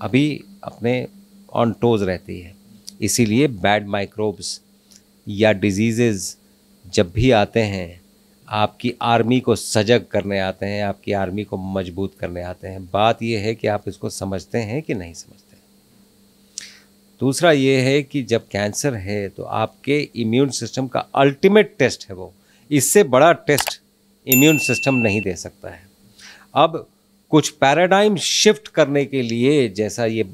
अभी अपने on toes रहती है। इसीलिए बैड माइक्रोब्स या डिजीज़ेज़ जब भी आते हैं, आपकी आर्मी को सजग करने आते हैं, आपकी आर्मी को मजबूत करने आते हैं। बात यह है कि आप इसको समझते हैं कि नहीं समझते। दूसरा ये है कि जब कैंसर है तो आपके इम्यून सिस्टम का अल्टीमेट टेस्ट है वो, इससे बड़ा टेस्ट इम्यून सिस्टम नहीं दे सकता है। अब कुछ पैराडाइम शिफ्ट करने के लिए, जैसा ये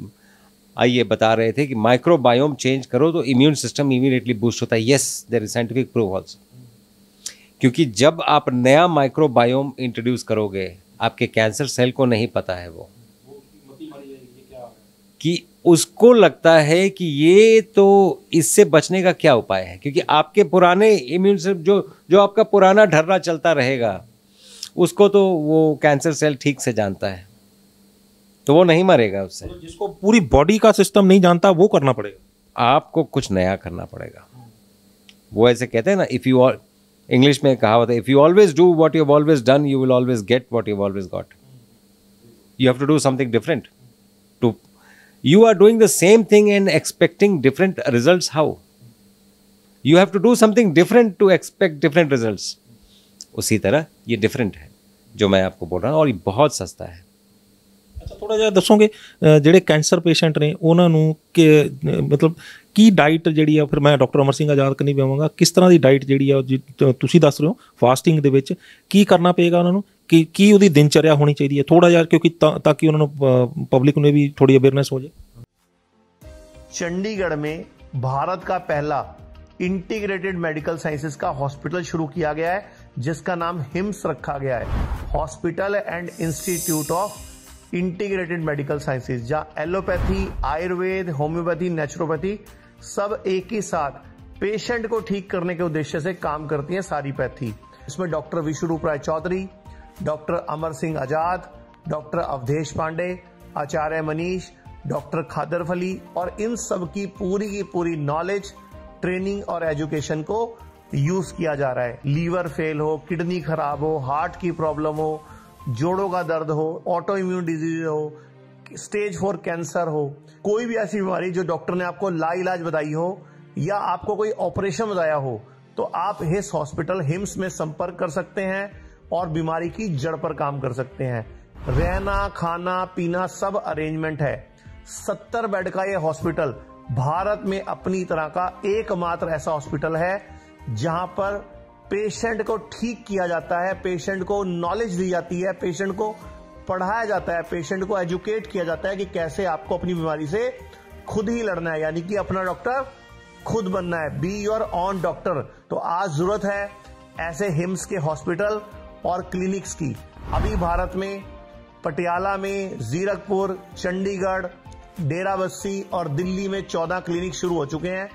आइए बता रहे थे कि माइक्रोबायोम चेंज करो तो इम्यून सिस्टम इमीडिएटली बूस्ट होता है। Yes, there is scientific proof also. क्योंकि जब आप नया माइक्रोबायोम इंट्रोड्यूस करोगे, आपके कैंसर सेल को नहीं पता है वो कि उसको लगता है कि ये तो इससे बचने का क्या उपाय है, क्योंकि आपके पुराने इम्यून सिस्टम जो आपका पुराना ढर्रा चलता रहेगा उसको तो वो कैंसर सेल ठीक से जानता है, तो वो नहीं मरेगा उससे। तो जिसको पूरी बॉडी का सिस्टम नहीं जानता वो करना पड़ेगा, आपको कुछ नया करना पड़ेगा। वो ऐसे कहते हैं ना, इफ़ यू ऑल, इंग्लिश में कहावत है, if you always do what you have always done you will always get what you have always got. You have to do something different to, you are doing the same thing and expecting different results. How? You have to do something different to expect different results. उसी तरह ये different है जो मैं आपको बोल रहा हूँ, और ये बहुत सस्ता है। अच्छा, थोड़ा ਜਿਹਾ ਦੱਸੋਗੇ ਜਿਹੜੇ ਕੈਂਸਰ ਪੇਸ਼ੈਂਟ ਨੇ ਉਹਨਾਂ ਨੂੰ ਕਿ ਮਤਲਬ ਕੀ ਡਾਈਟ ਜਿਹੜੀ ਆ, ਫਿਰ ਮੈਂ ਡਾਕਟਰ ਅਮਰ ਸਿੰਘ ਆਜ਼ਾਦ ਕਰਨੀ ਪਵਾਂਗਾ, ਕਿਸ ਤਰ੍ਹਾਂ ਦੀ ਡਾਈਟ ਜਿਹੜੀ ਆ ਤੁਸੀਂ ਦੱਸ ਰਹੇ ਹੋ ਫਾਸਟਿੰਗ ਦੇ ਵਿੱਚ ਕੀ ਕਰਨਾ ਪਏਗਾ ਉਹਨਾਂ ਨੂੰ, ਕਿ ਕੀ ਉਹਦੀ ਦਿਨਚਰਿਆ ਹੋਣੀ ਚਾਹੀਦੀ ਹੈ ਥੋੜਾ ਜਿਹਾ, ਕਿਉਂਕਿ ਤਾਂ ਕਿ ਉਹਨਾਂ ਨੂੰ ਪਬਲਿਕ ਨੂੰ ਵੀ ਥੋੜੀ ਅਵੇਅਰਨੈਸ ਹੋ ਜਾਏ। चंडीगढ़ में भारत का पहला इंटीग्रेटेड मेडिकल साइंसेज का हॉस्पिटल शुरू किया गया है, जिसका नाम हिम्स रखा गया है, hospital and institute of integrated medical sciences, जहां एलोपैथी, आयुर्वेद, होम्योपैथी, नेचुरोपैथी सब एक ही साथ पेशेंट को ठीक करने के उद्देश्य से काम करती है सारी पैथी। इसमें डॉक्टर विश्वरूप राय चौधरी, डॉक्टर अमर सिंह आजाद, डॉक्टर अवधेश पांडे, आचार्य मनीष, डॉक्टर खादर फली, और इन सब की पूरी नॉलेज, ट्रेनिंग और एजुकेशन को यूज किया जा रहा है। लीवर फेल हो, किडनी खराब हो, हार्ट की प्रॉब्लम हो, जोड़ों का दर्द हो, ऑटो इम्यून डिजीज हो, स्टेज 4 कैंसर हो, कोई भी ऐसी बीमारी जो डॉक्टर ने आपको लाइलाज बताई हो या आपको कोई ऑपरेशन बताया हो, तो आप हिस हॉस्पिटल हिम्स में संपर्क कर सकते हैं और बीमारी की जड़ पर काम कर सकते हैं। रहना, खाना, पीना सब अरेंजमेंट है। 70 बेड का यह हॉस्पिटल भारत में अपनी तरह का एकमात्र ऐसा हॉस्पिटल है जहां पर पेशेंट को ठीक किया जाता है, पेशेंट को नॉलेज दी जाती है, पेशेंट को पढ़ाया जाता है, पेशेंट को एजुकेट किया जाता है कि कैसे आपको अपनी बीमारी से खुद ही लड़ना है, यानी कि अपना डॉक्टर खुद बनना है। Be your on doctor. तो आज जरूरत है ऐसे हिम्स के हॉस्पिटल और क्लिनिक्स की। अभी भारत में पटियाला में, जीरकपुर, चंडीगढ़, डेराबस्सी और दिल्ली में 14 क्लिनिक शुरू हो चुके हैं,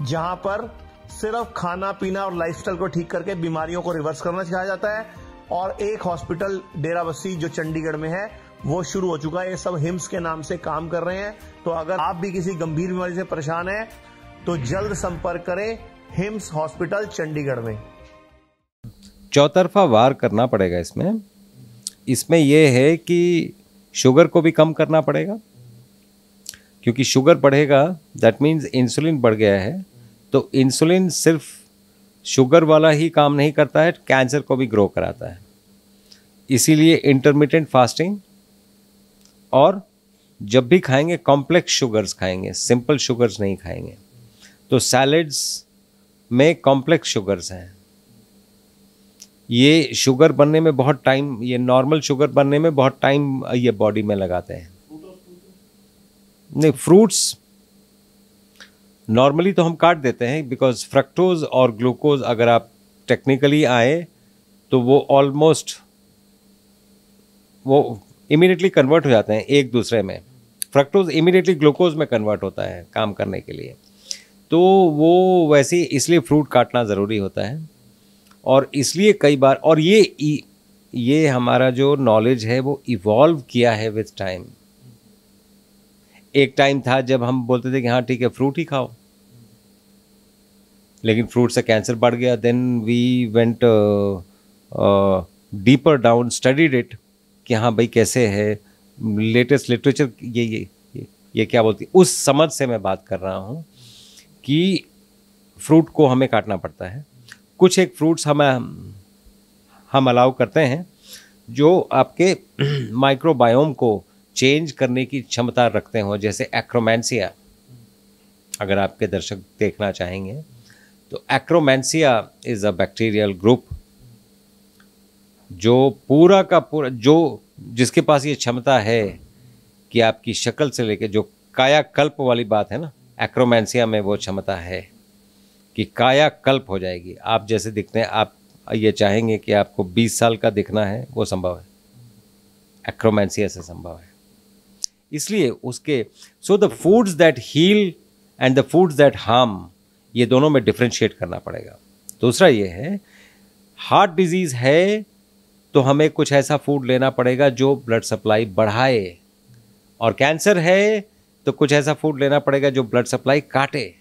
जहां पर सिर्फ खाना पीना और लाइफस्टाइल को ठीक करके बीमारियों को रिवर्स करना सिखाया जाता है। और एक हॉस्पिटल डेराबस्सी जो चंडीगढ़ में है वो शुरू हो चुका है। ये सब हिम्स के नाम से काम कर रहे हैं। तो अगर आप भी किसी गंभीर बीमारी से परेशान हैं तो जल्द संपर्क करें हिम्स हॉस्पिटल चंडीगढ़ में। चौतरफा वार करना पड़ेगा इसमें यह है कि शुगर को भी कम करना पड़ेगा, क्योंकि शुगर बढ़ेगा दैट मीन्स इंसुलिन बढ़ गया है। तो इंसुलिन सिर्फ शुगर वाला ही काम नहीं करता है, कैंसर को भी ग्रो कराता है। इसीलिए इंटरमिटेंट फास्टिंग, और जब भी खाएंगे कॉम्प्लेक्स शुगर्स खाएंगे, सिंपल शुगर्स नहीं खाएंगे। तो सैलेड्स में कॉम्प्लेक्स शुगर्स हैं, ये शुगर बनने में बहुत टाइम, ये नॉर्मल शुगर बनने में बहुत टाइम ये बॉडी में लगाते हैं। नहीं, फ्रूट्स नॉर्मली तो हम काट देते हैं, बिकॉज फ्रक्टोज और ग्लूकोज अगर आप टेक्निकली आए तो वो ऑलमोस्ट वो इमीडिएटली कन्वर्ट हो जाते हैं एक दूसरे में। फ्रक्टोज इमीडिएटली ग्लूकोज में कन्वर्ट होता है काम करने के लिए, तो वो वैसे इसलिए फ्रूट काटना ज़रूरी होता है। और इसलिए कई बार, और ये हमारा जो नॉलेज है वो इवॉल्व किया है विथ टाइम। एक टाइम था जब हम बोलते थे कि हाँ ठीक है फ्रूट ही खाओ, लेकिन फ्रूट से कैंसर बढ़ गया। Then we went deeper down, studied it कि हाँ भाई कैसे है, लेटेस्ट लिटरेचर ये ये क्या बोलती है, उस समझ से मैं बात कर रहा हूँ कि फ्रूट को हमें काटना पड़ता है। कुछ एक फ्रूट्स हम अलाउ करते हैं जो आपके माइक्रोबायोम को चेंज करने की क्षमता रखते हो, जैसे एक्रोमेंसिया। अगर आपके दर्शक देखना चाहेंगे तो एक्रोमेंसिया इज़ अ बैक्टीरियल ग्रुप जो पूरा का पूरा जिसके पास ये क्षमता है कि आपकी शक्ल से लेके जो कायाकल्प वाली बात है ना, एक्रोमेंसिया में वो क्षमता है कि कायाकल्प हो जाएगी। आप जैसे दिखते हैं, आप ये चाहेंगे कि आपको 20 साल का दिखना है, वो संभव है, एक्रोमेंसिया से संभव है। इसलिए उसके the foods that heal and the foods that harm, ये दोनों में डिफ्रेंशिएट करना पड़ेगा। दूसरा ये है, हार्ट डिजीज़ है तो हमें कुछ ऐसा फूड लेना पड़ेगा जो ब्लड सप्लाई बढ़ाए, और कैंसर है तो कुछ ऐसा फूड लेना पड़ेगा जो ब्लड सप्लाई काटे,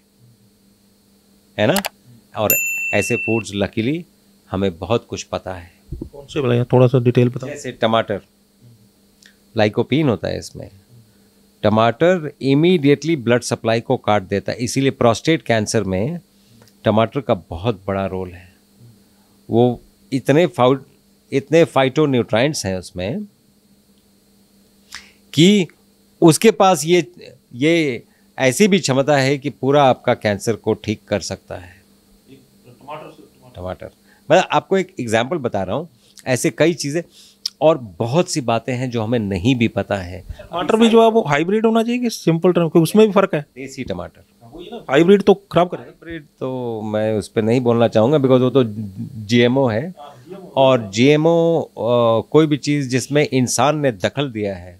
है ना। और ऐसे फूड्स लकीली हमें बहुत कुछ पता है। कौन से बताइए, थोड़ा सा डिटेल बताओ। जैसे टमाटर, लाइकोपीन होता है इसमें। टमाटर इमीडिएटली ब्लड सप्लाई को काट देता है, इसीलिए प्रोस्टेट कैंसर में टमाटर का बहुत बड़ा रोल है। वो इतने फाइटोन्यूट्राइंट्स हैं उसमें कि उसके पास ये ऐसी भी क्षमता है कि पूरा आपका कैंसर को ठीक कर सकता है। टमाटर, मैं आपको एक एग्जांपल बता रहा हूँ, ऐसे कई चीज़ें और बहुत सी बातें हैं जो हमें नहीं भी पता है। टमाटर भी जो है वो हाइब्रिड होना चाहिए कि सिंपल टर्म, उसमें भी फर्क है। देसी टमाटर, हाइब्रिड तो खराब करेगा। हाइब्रिड तो मैं उस पर नहीं बोलना चाहूँगा, बिकॉज वो तो जीएमओ है, और जीएमओ कोई भी चीज़ जिसमें इंसान ने दखल दिया है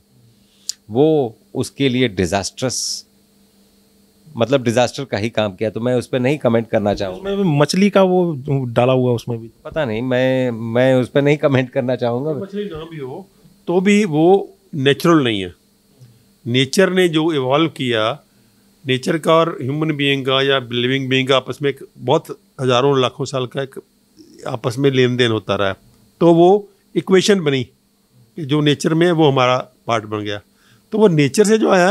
वो उसके लिए डिजास्टर का ही काम किया। तो मैं उस पर नहीं कमेंट करना चाहूँगा। उसमें भी मछली का वो डाला हुआ, उसमें भी पता नहीं, मैं उस पर नहीं कमेंट करना चाहूँगा। मछली ना भी हो तो भी वो नेचुरल नहीं है। नेचर ने जो इवॉल्व किया, नेचर का और ह्यूमन बीइंग का या लिविंग बीइंग का आपस में एक बहुत हज़ारों लाखों साल का एक आपस में लेन देन होता रहा है, तो वो इक्वेशन बनी कि जो नेचर में है वो हमारा पार्ट बन गया। तो वो नेचर से जो आया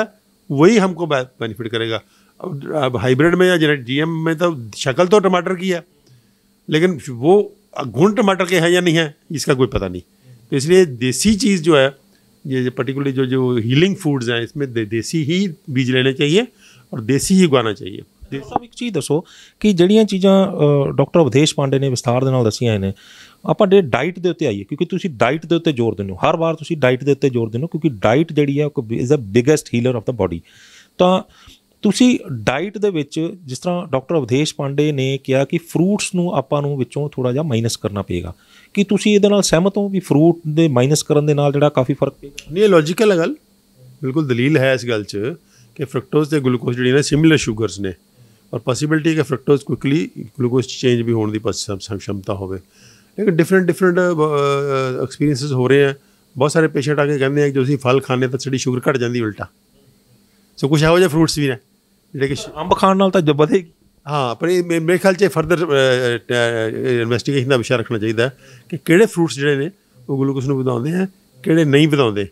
वही हमको बेनिफिट करेगा। अब हाइब्रिड में या जीएम में तो शक्ल तो टमाटर की है, लेकिन वो गुण टमाटर के हैं या नहीं है इसका कोई पता नहीं। तो इसलिए देसी चीज़ जो है, ये पर्टिकुलरली जो हीलिंग फूड्स हैं, इसमें देसी ही बीज लेने चाहिए और देसी ही उगाना चाहिए। ਸਭ ਇੱਕ ਚੀਜ਼ ਦੱਸੋ ਕਿ ਜਿਹੜੀਆਂ ਚੀਜ਼ਾਂ ਡਾਕਟਰ ਅਵਧੇਸ਼ ਪਾਂਡੇ ਨੇ ਵਿਸਥਾਰ ਦੇ ਨਾਲ ਦੱਸੀਆਂ ਨੇ, ਆਪਾਂ ਡਾਈਟ ਦੇ ਉੱਤੇ ਆਈਏ, ਕਿਉਂਕਿ ਤੁਸੀਂ ਡਾਈਟ ਦੇ ਉੱਤੇ ਜ਼ੋਰ ਦਿੰਦੇ ਹੋ, ਹਰ ਵਾਰ ਤੁਸੀਂ ਡਾਈਟ ਦੇ ਉੱਤੇ ਜ਼ੋਰ ਦਿੰਦੇ ਹੋ, ਕਿਉਂਕਿ ਡਾਈਟ ਜਿਹੜੀ ਹੈ is the biggest healer of the body. ਤਾਂ ਤੁਸੀਂ ਡਾਈਟ ਦੇ ਵਿੱਚ ਜਿਸ ਤਰ੍ਹਾਂ ਡਾਕਟਰ ਅਵਧੇਸ਼ ਪਾਂਡੇ ਨੇ ਕਿਹਾ ਕਿ ਫਰੂਟਸ ਨੂੰ ਆਪਾਂ ਨੂੰ ਵਿੱਚੋਂ ਥੋੜ੍ਹਾ ਜਿਹਾ ਮਾਈਨਸ ਕਰਨਾ ਪਏਗਾ, ਕਿ ਤੁਸੀਂ ਇਹਦੇ ਨਾਲ ਸਹਿਮਤ ਹੋ ਵੀ ਫਰੂਟ ਦੇ ਮਾਈਨਸ ਕਰਨ ਦੇ ਨਾਲ ਜਿਹੜਾ ਕਾਫੀ ਫਰਕ ਪਏਗਾ? ਨਹੀਂ, ਇਹ ਲੌਜੀਕਲ ਹੈ ਗੱਲ, ਬਿਲਕੁਲ ਦਲੀਲ ਹੈ ਇਸ ਗੱਲ 'ਚ ਕਿ ਫਰਕਟੋਜ਼ ਤੇ ਗਲੂਕੋਜ਼ ਜਿਹੜੀ ਨੇ ਸਿਮਿਲਰ ਸ਼ੂਗਰਸ ਨੇ, और पॉसिबिलिटी है कि फ्रक्टोज क्विकली ग्लूकोज चेंज भी होने की क्षमता हो। लेकिन डिफरेंट एक्सपीरियंसिस हो रहे हैं। बहुत सारे पेशेंट आके कहते हैं कि जो असीं फल खाने तो साडी शुगर घट जाती उल्टा। सो कुछ ਇਹੋ ਜਿਹੇ फ्रूट्स भी ने ਜਿਹੜੇ ਕਿ ਅੰਬ ਖਾਣ ਨਾਲ ਤਾਂ ਵਧੇਗੀ। हाँ, पर मेरे ख्याल से फर्दर इन्वेस्टिगेशन का विषय रखना चाहिए कि किहड़े फ्रूट्स जिहड़े ने वो ग्लूकोज नूं वधाउंदे हैं, किहड़े नहीं वधाउंदे।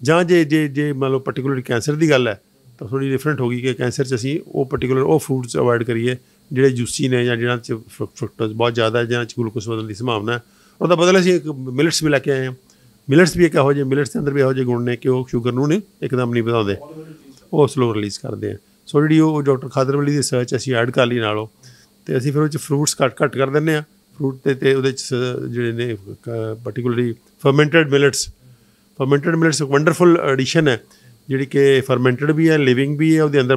जां जे मान लो पर्टिकुलर कैंसर की गल है तो थोड़ी डिफरेंट होगी कि कैंसर से असीं वो पर्टिकुलर वो फूड्स अवॉइड करिए जिहड़े जूसी ने या जिन्हां च फ्रक्टोज बहुत ज़्यादा है, जिन्हां च ग्लूकोज वधण की संभावना है। और बदल असीं एक मिलट्स भी लैके आए हैं। मिलट्स भी एक इहो ਜਿਹੇ मिलट्स के अंदर भी इहो ਜਿਹੇ गुण ने कि वो शुगर नूं एकदम नहीं वधाउंदे, वो स्लो रिलीज़ करते हैं। सो जी डॉक्टर खादर वाली रिसर्च असीं ऐड कर ली नालों, तो असीं फिर फ्रूट्स घट कर दिंदे आ। फ्रूट ते उहदे च जिहड़े ने पर्टिकुलरली फर्मेंटेड मिलट्स एक वंडरफुल एडिशन है जिहड़ी कि फर्मेंटेड भी है, लिविंग भी है, उसके अंदर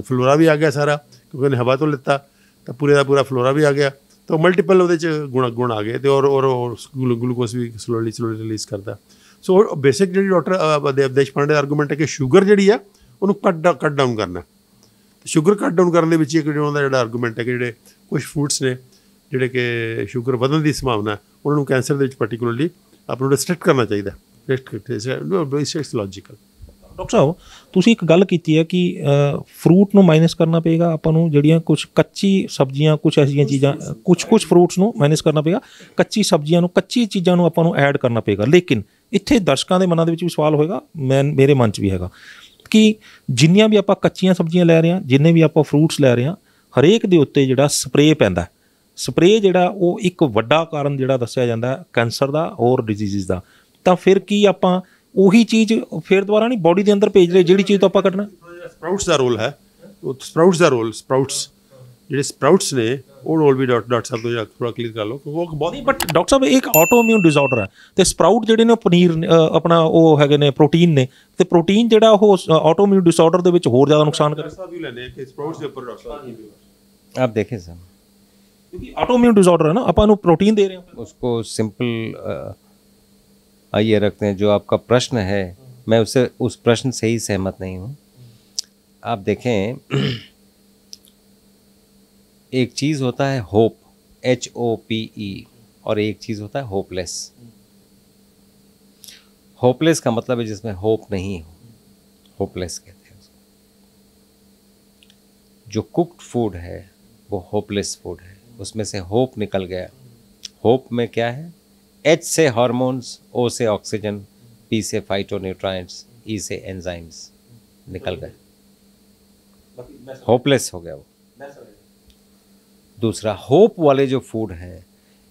फ्लोरा भी आ गया सारा, क्योंकि उन्हें हवा तो लिता तो पूरे का पूरा फ्लोरा भी आ गया। तो मल्टीपल वो गुण आ गए थे और ग्लूकोज भी स्लोली रिलीज़ करता। सो बेसिक जी डॉक्टर अवधेश पांडे आर्गूमेंट है कि शुगर जी है उन्होंने कट डाउन करना। तो शुगर कट डाउन करने एक जो आर्गूमेंट है कि जो कुछ फूड्स ने जोड़े कि शुगर वधन की संभावना है उन्होंने कैंसर के पर्टिकुलरली आपको रिस्ट्रिक्ट करना चाहिए। It's logical. ਡਾਕਟਰ ਸਾਹਿਬ, ਤੁਸੀਂ ਇੱਕ ਗੱਲ ਕੀਤੀ ਹੈ ਕਿ ਫਰੂਟ ਨੂੰ ਮਾਈਨਸ ਕਰਨਾ ਪਏਗਾ ਆਪਾਂ ਨੂੰ, ਜਿਹੜੀਆਂ ਕੁਝ ਕੱਚੀ ਸਬਜ਼ੀਆਂ, ਕੁਝ ਐਸੀਆਂ ਚੀਜ਼ਾਂ, ਕੁਝ ਫਰੂਟਸ ਨੂੰ ਮਾਈਨਸ ਕਰਨਾ ਪਏਗਾ, ਕੱਚੀ ਸਬਜ਼ੀਆਂ ਨੂੰ, ਕੱਚੀ ਚੀਜ਼ਾਂ ਨੂੰ ਆਪਾਂ ਨੂੰ ਐਡ ਕਰਨਾ ਪਏਗਾ। ਲੇਕਿਨ ਇੱਥੇ ਦਰਸ਼ਕਾਂ ਦੇ ਮਨਾਂ ਦੇ ਵਿੱਚ ਵੀ ਸਵਾਲ ਹੋਏਗਾ, ਮੇਰੇ ਮਨ 'ਚ ਵੀ ਹੈਗਾ कि जिन्नियां भी ਆਪਾਂ ਕੱਚੀਆਂ ਸਬਜ਼ੀਆਂ ਲੈ ਰਹੇ ਹਾਂ, ਜਿੰਨੇ ਵੀ ਆਪਾਂ ਫਰੂਟਸ ਲੈ ਰਹੇ ਹਾਂ, ਹਰੇਕ ਦੇ ਉੱਤੇ ਜਿਹੜਾ ਸਪਰੇਅ ਪੈਂਦਾ, ਸਪਰੇਅ ਜਿਹੜਾ ਉਹ ਇੱਕ ਵੱਡਾ ਕਾਰਨ ਜਿਹੜਾ ਦੱਸਿਆ ਜਾਂਦਾ ਕੈਂਸਰ ਦਾ ਹੋਰ ਡਿਜ਼ੀਜ਼ਸ ਦਾ। ਤਾਂ ਫਿਰ ਕੀ ਆਪਾਂ ਉਹੀ ਚੀਜ਼ ਫਿਰ ਦੁਬਾਰਾ ਨਹੀਂ ਬੋਡੀ ਦੇ ਅੰਦਰ ਭੇਜ ਰਹੇ ਜਿਹੜੀ ਚੀਜ਼ ਤੋਂ ਆਪਾਂ ਕੱਢਣਾ? ਸਪਰਾਊਟਸ ਦਾ ਰੋਲ ਹੈ, ਉਹ ਸਪਰਾਊਟਸ ਦਾ ਰੋਲ, ਸਪਰਾਊਟਸ ਜਿਹੜੇ ਸਪਰਾਊਟਸ ਨੇ ਉਹ ਰੋਲ ਵੀ ਡਾਕਟਰ ਸਾਹਿਬ ਤੋਂ ਥੋੜਾ ਕਲੀਅਰ ਕਰ ਲਓ, ਕਿਉਂਕਿ ਉਹ ਬਹੁਤ ਨਹੀਂ। ਬਟ ਡਾਕਟਰ ਸਾਹਿਬ ਇੱਕ ਆਟੋ ਇਮਿਊਨ ਡਿਸਆਰਡਰ ਹੈ ਤੇ ਸਪਰਾਊਟ ਜਿਹੜੇ ਨੇ ਉਹ ਪਨੀਰ ਆਪਣਾ ਉਹ ਹੈਗੇ ਨੇ ਪ੍ਰੋਟੀਨ ਨੇ, ਤੇ ਪ੍ਰੋਟੀਨ ਜਿਹੜਾ ਉਹ ਆਟੋ ਇਮਿਊਨ ਡਿਸਆਰਡਰ ਦੇ ਵਿੱਚ ਹੋਰ ਜ਼ਿਆਦਾ ਨੁਕਸਾਨ ਕਰੇ। ਸਾਹਿਬ ਵੀ ਲੈਣੇ ਕਿ ਸਪਰਾਊਟਸ ਦੇ ਉੱਪਰ ਡਾਕਟਰ ਸਾਹਿਬ आप देखें सर, क्योंकि ऑटो इम्यून डिसऑर्डर है ना, अपन प्रोटीन दे रहे हैं उसको सिंपल आइए रखते हैं। जो आपका प्रश्न है मैं उससे उस प्रश्न से ही सहमत नहीं हूँ। आप देखें एक चीज़ होता है होप, HOPE, और एक चीज़ होता है होपलेस। होपलेस का मतलब है जिसमें होप नहीं हो, होपलेस कहते हैं उसको। जो कुक्ड फूड है वो होपलेस फूड है, उसमें से होप निकल गया। होप में क्या है? H से हार्मोन्स, O से ऑक्सीजन, P से फाइटोन्यूट्राइंट्स, E से एंजाइम्स निकल गए, होपलेस हो गया वो। दूसरा होप वाले जो फूड है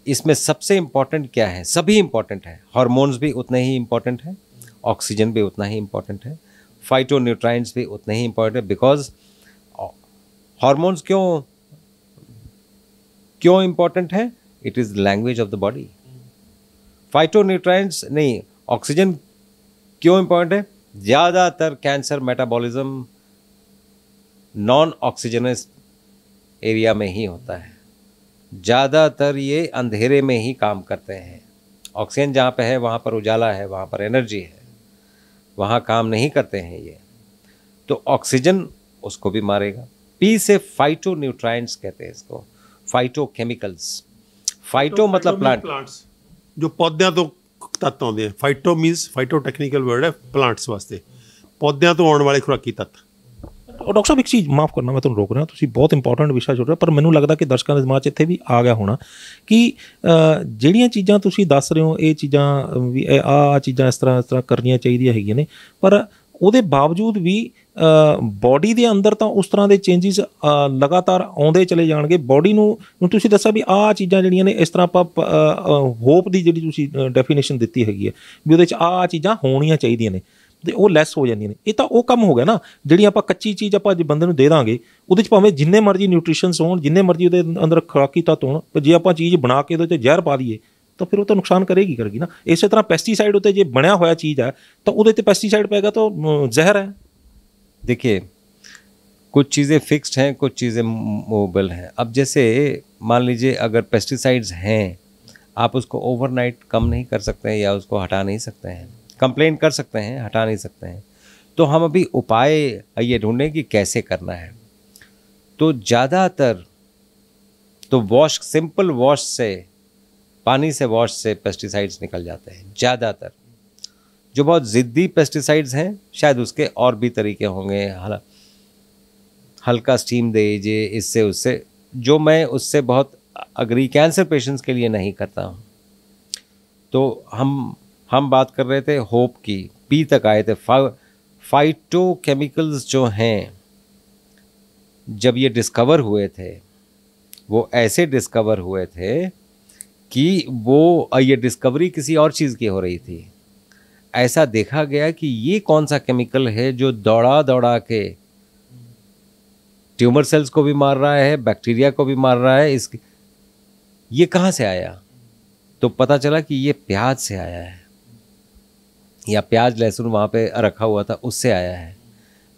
इसमें सबसे इम्पॉर्टेंट क्या है? सभी इम्पॉर्टेंट है, हार्मोन्स भी उतने ही इम्पॉर्टेंट है, ऑक्सीजन भी उतना ही इम्पॉर्टेंट है, फाइटोन्यूट्राइंट्स भी उतने ही इम्पॉर्टेंट है। बिकॉज हार्मोन्स क्यों इम्पॉर्टेंट है? It is language of the body. Phytonutrients नहीं, ऑक्सीजन क्यों इम्पॉर्टेंट है? ज़्यादातर cancer metabolism non oxygenous area में ही होता है, ज़्यादातर ये अंधेरे में ही काम करते हैं। ऑक्सीजन जहाँ पे है वहाँ पर उजाला है, वहाँ पर एनर्जी है, वहाँ काम नहीं करते हैं ये, तो ऑक्सीजन उसको भी मारेगा। पी से फाइटोन्यूट्राइंट्स कहते हैं इसको, फाइटोकेमिकल्स। फाइटो मतलब प्लांट्स, जो पौधों तो तत्व आते हैं। Phyto means phyto technical word है प्लांट्स वास्ते, पौधों तो आने वाले खुराकी तत्व। और डॉक्टर साहब एक चीज़ माफ़ करना मैं तुहानूं रोक रहा, तुसीं बहुत इंपॉर्टेंट विषय छुड़ रहे, पर मैनूं लगदा कि दर्शकों के दिमाग 'च इत्थे भी आ गया होना कि ਜਿਹੜੀਆਂ ਚੀਜ਼ਾਂ ਤੁਸੀਂ ਦੱਸ ਰਹੇ ਹੋ ਇਹ ਚੀਜ਼ਾਂ ਵੀ ਆ ਚੀਜ਼ਾਂ ਇਸ ਤਰ੍ਹਾਂ ਕਰਨੀਆਂ ਚਾਹੀਦੀਆਂ ਹੈਗੀਆਂ ਨੇ, ਪਰ ਉਹਦੇ ਬਾਵਜੂਦ ਵੀ ਬੋਡੀ ਦੇ ਅੰਦਰ ਤਾਂ ਉਸ ਤਰ੍ਹਾਂ ਦੇ ਚੇਂਜਸ ਲਗਾਤਾਰ ਆਉਂਦੇ ਚਲੇ ਜਾਣਗੇ। ਬੋਡੀ ਨੂੰ ਤੁਸੀਂ ਦੱਸਿਆ ਵੀ ਆਹ ਚੀਜ਼ਾਂ ਜਿਹੜੀਆਂ ਨੇ ਇਸ ਤਰ੍ਹਾਂ ਆਪਾਂ ਹੋਪ ਦੀ ਜਿਹੜੀ ਤੁਸੀਂ ਡੈਫੀਨੇਸ਼ਨ ਦਿੱਤੀ ਹੈਗੀ ਹੈ ਵੀ ਉਹਦੇ 'ਚ ਆਹ ਚੀਜ਼ਾਂ ਹੋਣੀਆਂ ਚਾਹੀਦੀਆਂ ਨੇ ਤੇ ਉਹ ਲੈਸ ਹੋ ਜਾਂਦੀਆਂ ਨੇ। ਇਹ ਤਾਂ ਉਹ ਕੰਮ ਹੋ ਗਿਆ ਨਾ ਜਿਹੜੀ ਆਪਾਂ ਕੱਚੀ ਚੀਜ਼ ਆਪਾਂ ਜੇ ਬੰਦੇ ਨੂੰ ਦੇ ਦਾਂਗੇ ਉਹਦੇ 'ਚ ਭਾਵੇਂ ਜਿੰਨੇ ਮਰਜ਼ੀ ਨਿਊਟ੍ਰੀਸ਼ਨਸ ਹੋਣ, ਜਿੰਨੇ ਮਰਜ਼ੀ ਉਹਦੇ ਅੰਦਰ ਖੁਰਾਕੀ ਤੱਤ ਹੋਣ, ਪਰ ਜੇ ਆਪਾਂ ਚੀਜ਼ ਬਣਾ ਕੇ ਉਹਦੇ 'ਚ ਜ਼ਹਿਰ ਪਾ ਦਈਏ ਤਾਂ ਫਿਰ ਉਹ ਤਾਂ ਨੁਕਸਾਨ ਕਰੇਗੀ ਨਾ। ਇਸੇ ਤਰ੍ਹਾਂ ਪੈਸਟੀਸਾਈਡ ਉੱਤੇ ਜੇ ਬਣਿਆ ਹੋਇਆ ਚੀਜ਼ ਹੈ ਤਾਂ ਉਹਦੇ 'ਤੇ ਪੈਸਟੀਸਾਈड ਪੈਗਾ ਤਾਂ ਜ਼ਹਿਰ है। देखिए कुछ चीज़ें फिक्स्ड हैं, कुछ चीज़ें मूवेबल हैं। अब जैसे मान लीजिए अगर पेस्टिसाइड्स हैं, आप उसको ओवरनाइट कम नहीं कर सकते हैं या उसको हटा नहीं सकते हैं, कंप्लेन कर सकते हैं, हटा नहीं सकते हैं। तो हम अभी उपाय ये ढूंढें कि कैसे करना है। तो ज़्यादातर तो वॉश, सिंपल वॉश से, पानी से वॉश से पेस्टिसाइड्स निकल जाते हैं ज़्यादातर। जो बहुत ज़िद्दी पेस्टिसाइड्स हैं शायद उसके और भी तरीके होंगे, हल्का स्टीम दे दीजिए इससे उससे, जो मैं उससे बहुत अग्री कैंसर पेशेंट्स के लिए नहीं करता हूँ। तो हम बात कर रहे थे होप की, पी तक आए थे। फाइटोकेमिकल्स जो हैं जब ये डिस्कवर हुए थे वो ऐसे डिस्कवर हुए थे कि वो ये डिस्कवरी किसी और चीज़ की हो रही थी। ऐसा देखा गया कि ये कौन सा केमिकल है जो दौड़ा के ट्यूमर सेल्स को भी मार रहा है, बैक्टीरिया को भी मार रहा है, इसके ये कहाँ से आया? तो पता चला कि ये प्याज से आया है, या प्याज लहसुन वहाँ पे रखा हुआ था उससे आया है।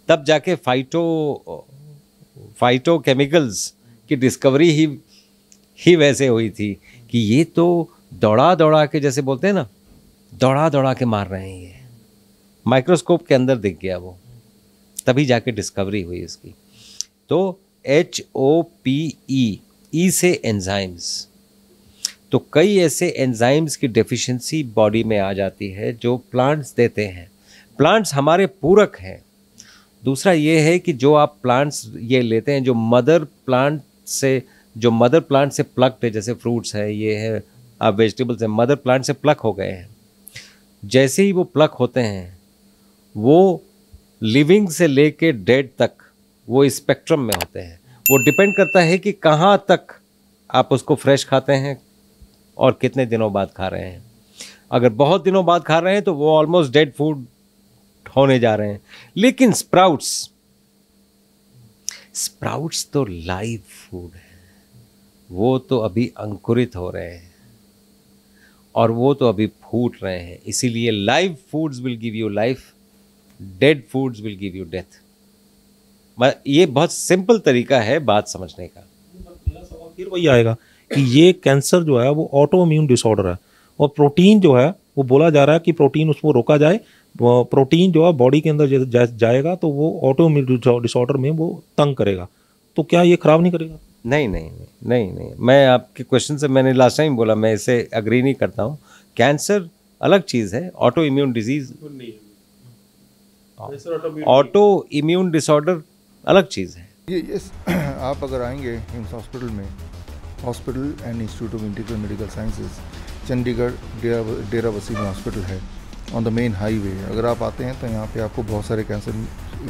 तब जाके फाइटोकेमिकल्स की डिस्कवरी ही वैसे हुई थी कि ये तो दौड़ा के, जैसे बोलते हैं ना, दौड़ा के मार रहे हैं, ये माइक्रोस्कोप के अंदर दिख गया वो, तभी जाके डिस्कवरी हुई इसकी। तो HOPE, E से एंजाइम्स, तो कई ऐसे एंजाइम्स की डेफिशिएंसी बॉडी में आ जाती है जो प्लांट्स देते हैं। प्लांट्स हमारे पूरक हैं। दूसरा ये है कि जो आप प्लांट्स ये लेते हैं जो मदर प्लांट से प्लक्ड है, जैसे फ्रूट्स है, ये है, आप वेजिटेबल्स है, मदर प्लांट से प्लक हो गए हैं। जैसे ही वो प्लक होते हैं वो लिविंग से लेके डेड तक वो स्पेक्ट्रम में होते हैं। वो डिपेंड करता है कि कहाँ तक आप उसको फ्रेश खाते हैं और कितने दिनों बाद खा रहे हैं। अगर बहुत दिनों बाद खा रहे हैं तो वो ऑलमोस्ट डेड फूड होने जा रहे हैं। लेकिन स्प्राउट्स तो लाइव फूड है, वो तो अभी अंकुरित हो रहे हैं और वो तो अभी फूट रहे हैं। इसीलिए live foods will give you life, dead foods will give you death. ये बहुत सिंपल तरीका है बात समझने का। मेरा सवाल फिर वही आएगा कि ये कैंसर जो है वो ऑटो इम्यून डिसऑर्डर है, और प्रोटीन जो है वो बोला जा रहा है कि प्रोटीन उसको रोका जाए, प्रोटीन जो है बॉडी के अंदर जाएगा तो वो ऑटो इम्यून डिसऑर्डर में वो तंग करेगा। तो क्या ये खराब नहीं करेगा? नहीं, मैं आपके क्वेश्चन से, मैंने लास्ट टाइम बोला, मैं इसे अग्री नहीं करता हूँ। कैंसर अलग चीज़ है, auto immune disease, auto immune disorder अलग चीज़ है। ये आप अगर आएंगे हिम्स हॉस्पिटल में, hospital and institute of integrated medical sciences, Chandigarh Derabassi में हॉस्पिटल है ऑन द मेन हाईवे। अगर आप आते हैं तो यहाँ पे आपको बहुत सारे कैंसर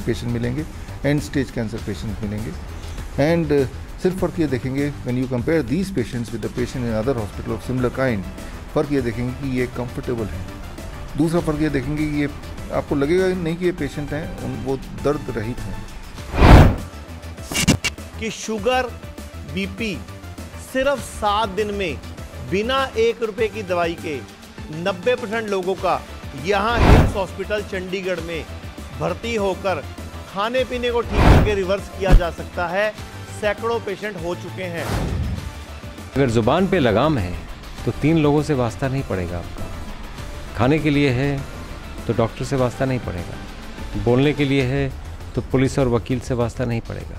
पेशेंट मिलेंगे, एंड स्टेज कैंसर पेशेंट मिलेंगे। एंड सिर्फ फ़र्क ये देखेंगे when you compare these patients with the patient in other hospital of similar kind, फ़र्क ये देखेंगे कि ये कंफर्टेबल है। दूसरा फ़र्क ये देखेंगे कि ये आपको लगेगा नहीं कि ये पेशेंट हैं, वो दर्द रहित हैं। कि शुगर, बीपी सिर्फ 7 दिन में बिना 1 रुपए की दवाई के 90% लोगों का यहाँ हिम्स हॉस्पिटल चंडीगढ़ में भर्ती होकर खाने पीने को ठीक करके रिवर्स किया जा सकता है। सैकड़ों पेशेंट हो चुके हैं। अगर जुबान पे लगाम है तो 3 लोगों से वास्ता नहीं पड़ेगा आपका। खाने के लिए है तो डॉक्टर से वास्ता नहीं पड़ेगा, बोलने के लिए है तो पुलिस और वकील से वास्ता नहीं पड़ेगा,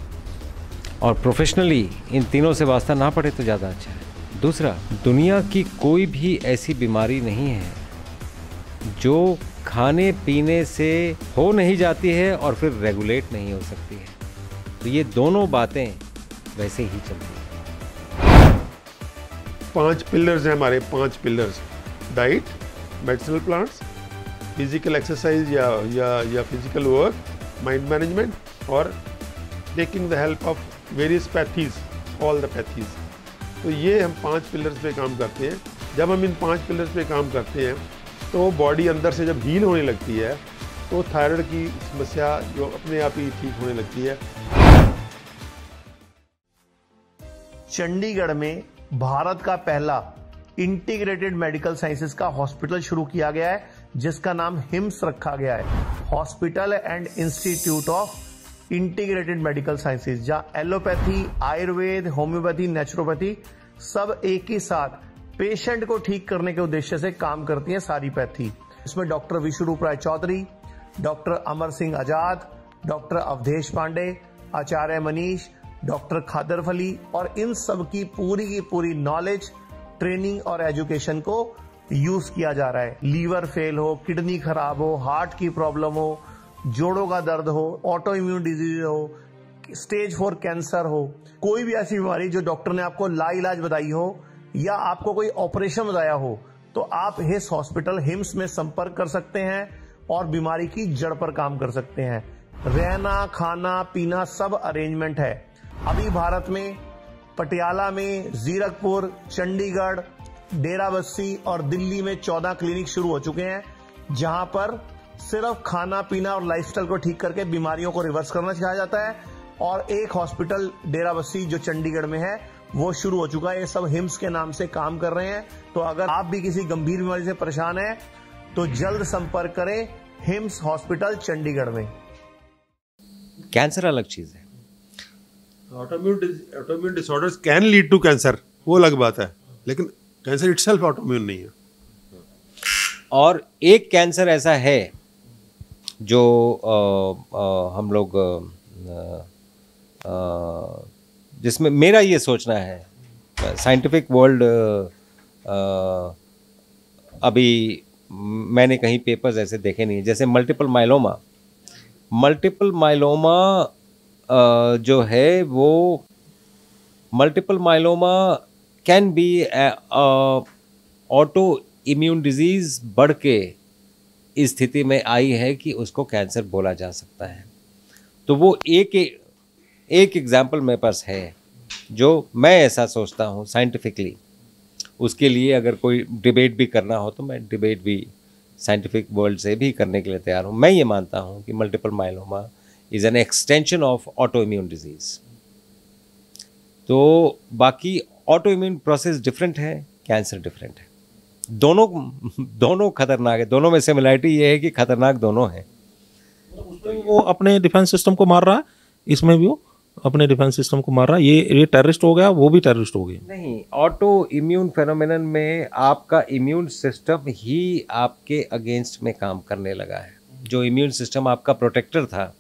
और प्रोफेशनली इन तीनों से वास्ता ना पड़े तो ज़्यादा अच्छा है। दूसरा, दुनिया की कोई भी ऐसी बीमारी नहीं है जो खाने पीने से हो नहीं जाती है और फिर रेगुलेट नहीं हो सकती है। तो ये दोनों बातें वैसे ही चलती हैं। 5 पिलर्स हैं हमारे, 5 pillars: diet, medicinal plants, physical exercise या फिजिकल वर्क, माइंड मैनेजमेंट, और taking the help of various pathies, all the pathies. तो ये हम 5 पिलर्स पे काम करते हैं। जब हम इन 5 पिलर्स पे काम करते हैं तो बॉडी अंदर से जब हील होने लगती है तो थायराइड की समस्या जो अपने आप ही ठीक होने लगती है। चंडीगढ़ में भारत का पहला इंटीग्रेटेड मेडिकल साइंसेज का हॉस्पिटल शुरू किया गया है, जिसका नाम हिम्स रखा गया है, hospital and institute of integrated medical sciences, जहां एलोपैथी, आयुर्वेद, होम्योपैथी, नेचुरोपैथी सब एक ही साथ पेशेंट को ठीक करने के उद्देश्य से काम करती है सारी पैथी। इसमें डॉक्टर विश्वरूप राय चौधरी, डॉक्टर अमर सिंह आजाद, डॉक्टर अवधेश पांडे, आचार्य मनीष, डॉक्टर खादर फली, और इन सब की पूरी नॉलेज, ट्रेनिंग और एजुकेशन को यूज किया जा रहा है। लीवर फेल हो, किडनी खराब हो, हार्ट की प्रॉब्लम हो, जोड़ों का दर्द हो, ऑटो इम्यून डिजीज हो, स्टेज 4 कैंसर हो, कोई भी ऐसी बीमारी जो डॉक्टर ने आपको लाइलाज बताई हो या आपको कोई ऑपरेशन बताया हो, तो आप हिम्स हॉस्पिटल हिम्स में संपर्क कर सकते हैं और बीमारी की जड़ पर काम कर सकते हैं। रहना, खाना, पीना सब अरेंजमेंट है। अभी भारत में पटियाला में, जीरकपुर, चंडीगढ़, डेराबस्सी और दिल्ली में 14 क्लिनिक शुरू हो चुके हैं, जहां पर सिर्फ खाना पीना और लाइफस्टाइल को ठीक करके बीमारियों को रिवर्स करना सिखाया जाता है। और एक हॉस्पिटल डेराबस्सी जो चंडीगढ़ में है वो शुरू हो चुका है। ये सब हिम्स के नाम से काम कर रहे हैं। तो अगर आप भी किसी गंभीर बीमारी से परेशान हैं तो जल्द संपर्क करें हिम्स हॉस्पिटल चंडीगढ़ में। कैंसर अलग चीज़ है। Autoimmune disorders can lead to cancer, वो अलग बात है, लेकिन कैंसर इटसेल्फ ऑटोइम्यून नहीं है। और एक कैंसर ऐसा है जो हम लोग जिसमें मेरा ये सोचना है, साइंटिफिक वर्ल्ड अभी मैंने कहीं पेपर्स ऐसे देखे नहीं, जैसे मल्टीपल माइलोमा जो है वो multiple myeloma can be auto immune disease बढ़ के इस स्थिति में आई है कि उसको कैंसर बोला जा सकता है। तो वो एक एग्जाम्पल मेरे पास है जो मैं ऐसा सोचता हूँ साइंटिफिकली। उसके लिए अगर कोई डिबेट भी करना हो तो मैं डिबेट भी साइंटिफिक वर्ल्ड से भी करने के लिए तैयार हूँ। मैं ये मानता हूँ कि multiple myeloma is an extension of auto immune disease. तो बाकी ऑटो इम्यून प्रोसेस डिफरेंट है, कैंसर डिफरेंट है। दोनों खतरनाक है। दोनों में सिमिलरिटी ये है कि खतरनाक दोनों हैं। वो अपने डिफेंस सिस्टम को मार रहा है, इसमें भी वो अपने डिफेंस सिस्टम को मार रहा है। ये टेररिस्ट हो गया, वो भी टेररिस्ट हो गए। नहीं, ऑटो इम्यून फेनोमेनन में आपका इम्यून सिस्टम ही आपके अगेंस्ट में काम करने लगा है। जो इम्यून सिस्टम आपका प्रोटेक्टर था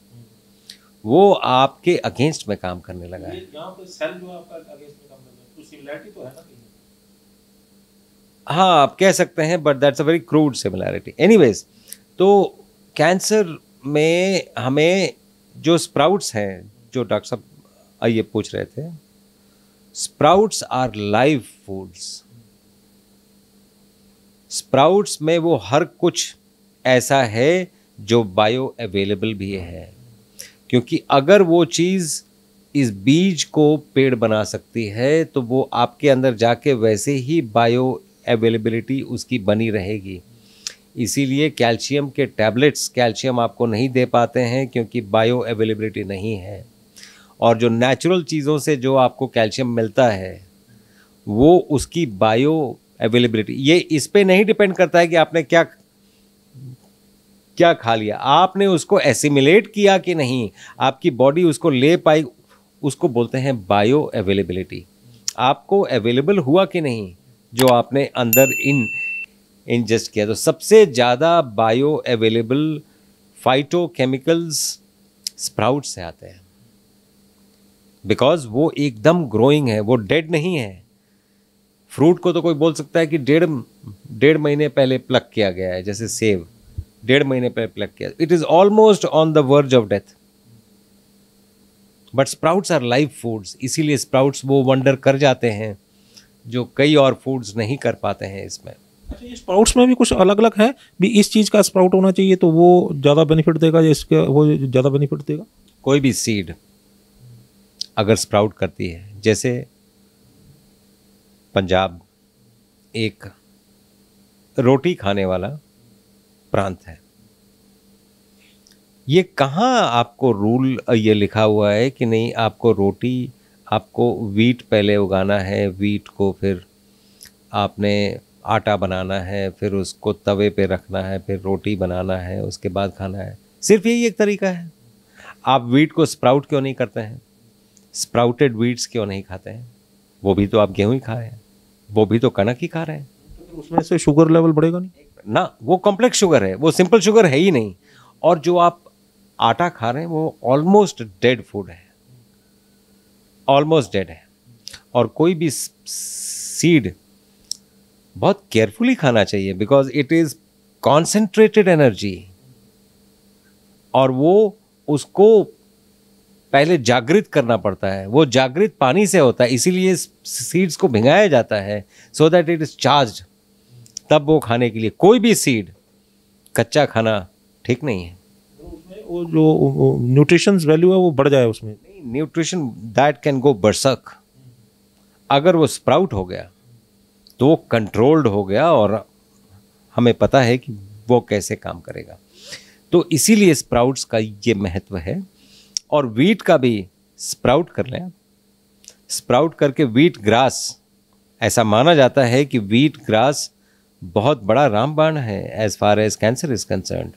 वो आपके अगेंस्ट में काम करने लगा है। यहाँ पे सेल जो आपका अगेंस्ट में काम कर रहा है, तो सिमिलरिटी तो है ना कहीं। हाँ, आप कह सकते हैं, but that's a very crude similarity. Anyways, तो कैंसर में हमें जो स्प्राउट्स हैं, जो डॉक्टर साहब ये पूछ रहे थे, sprouts are live foods. Sprouts में वो हर कुछ ऐसा है जो बायो अवेलेबल भी है, क्योंकि अगर वो चीज़ इस बीज को पेड़ बना सकती है तो वो आपके अंदर जाके वैसे ही बायो अवेलेबिलिटी उसकी बनी रहेगी। इसीलिए कैल्शियम के टैबलेट्स कैल्शियम आपको नहीं दे पाते हैं क्योंकि बायो अवेलेबिलिटी नहीं है। और जो नेचुरल चीज़ों से जो आपको कैल्शियम मिलता है वो उसकी बायो अवेलेबिलिटी, ये इस पे नहीं डिपेंड करता है कि आपने क्या खा लिया, आपने उसको एसिमिलेट किया कि नहीं, आपकी बॉडी उसको ले पाई, उसको बोलते हैं बायो अवेलेबिलिटी। आपको अवेलेबल हुआ कि नहीं जो आपने अंदर इंजेस्ट किया। तो सबसे ज़्यादा बायो अवेलेबल फाइटोकेमिकल्स स्प्राउट्स से आते हैं, बिकॉज वो एकदम ग्रोइंग है, वो डेड नहीं है। फ्रूट को तो कोई बोल सकता है कि डेढ़ महीने पहले प्लक किया गया है, जैसे सेब 1.5 महीने पहले प्लक किया, it is almost on the verge of death. But sprouts are live foods, इसीलिए स्प्राउट्स वो वंडर कर जाते हैं जो कई और फूड्स नहीं कर पाते हैं इसमें। अच्छा, ये स्प्राउट्स में भी कुछ अलग अलग है भी, इस चीज़ का स्प्राउट होना चाहिए तो वो ज़्यादा बेनिफिट देगा या इसका वो ज़्यादा बेनिफिट देगा? कोई भी सीड अगर स्प्राउट करती है, जैसे पंजाब एक रोटी खाने वाला प्रांत है, ये कहाँ आपको रूल ये लिखा हुआ है कि नहीं आपको रोटी, आपको वीट पहले उगाना है, वीट को फिर आपने आटा बनाना है, फिर उसको तवे पे रखना है, फिर रोटी बनाना है, उसके बाद खाना है। सिर्फ यही एक तरीका है। आप वीट को स्प्राउट क्यों नहीं करते हैं? स्प्राउटेड वीट्स क्यों नहीं खाते हैं? वो भी तो आप गेहूं ही खा रहे हैं, वो भी तो कनक ही खा रहे हैं। उसमें से शुगर लेवल बढ़ेगा नहीं ना, वो कॉम्प्लेक्स शुगर है, वो सिंपल शुगर है ही नहीं। और जो आप आटा खा रहे हैं वो ऑलमोस्ट डेड फूड है, ऑलमोस्ट डेड है। और कोई भी सीड बहुत केयरफुली खाना चाहिए, because it is concentrated energy, और वो उसको पहले जागृत करना पड़ता है। वो जागृत पानी से होता है, इसीलिए सीड्स को भिंगाया जाता है so that it is charged, तब वो खाने के लिए। कोई भी सीड कच्चा खाना ठीक नहीं है। वो जो न्यूट्रिशंस वैल्यू है वो बढ़ जाए उसमें। Nutrition that can go berserk. अगर वो स्प्राउट हो गया तो वो कंट्रोल्ड हो गया, और हमें पता है कि वो कैसे काम करेगा। तो इसीलिए स्प्राउट्स का ये महत्व है। और वीट का भी स्प्राउट कर लें, स्प्राउट करके वीट ग्रास, ऐसा माना जाता है कि वीट ग्रास बहुत बड़ा रामबाण है as far as cancer is concerned.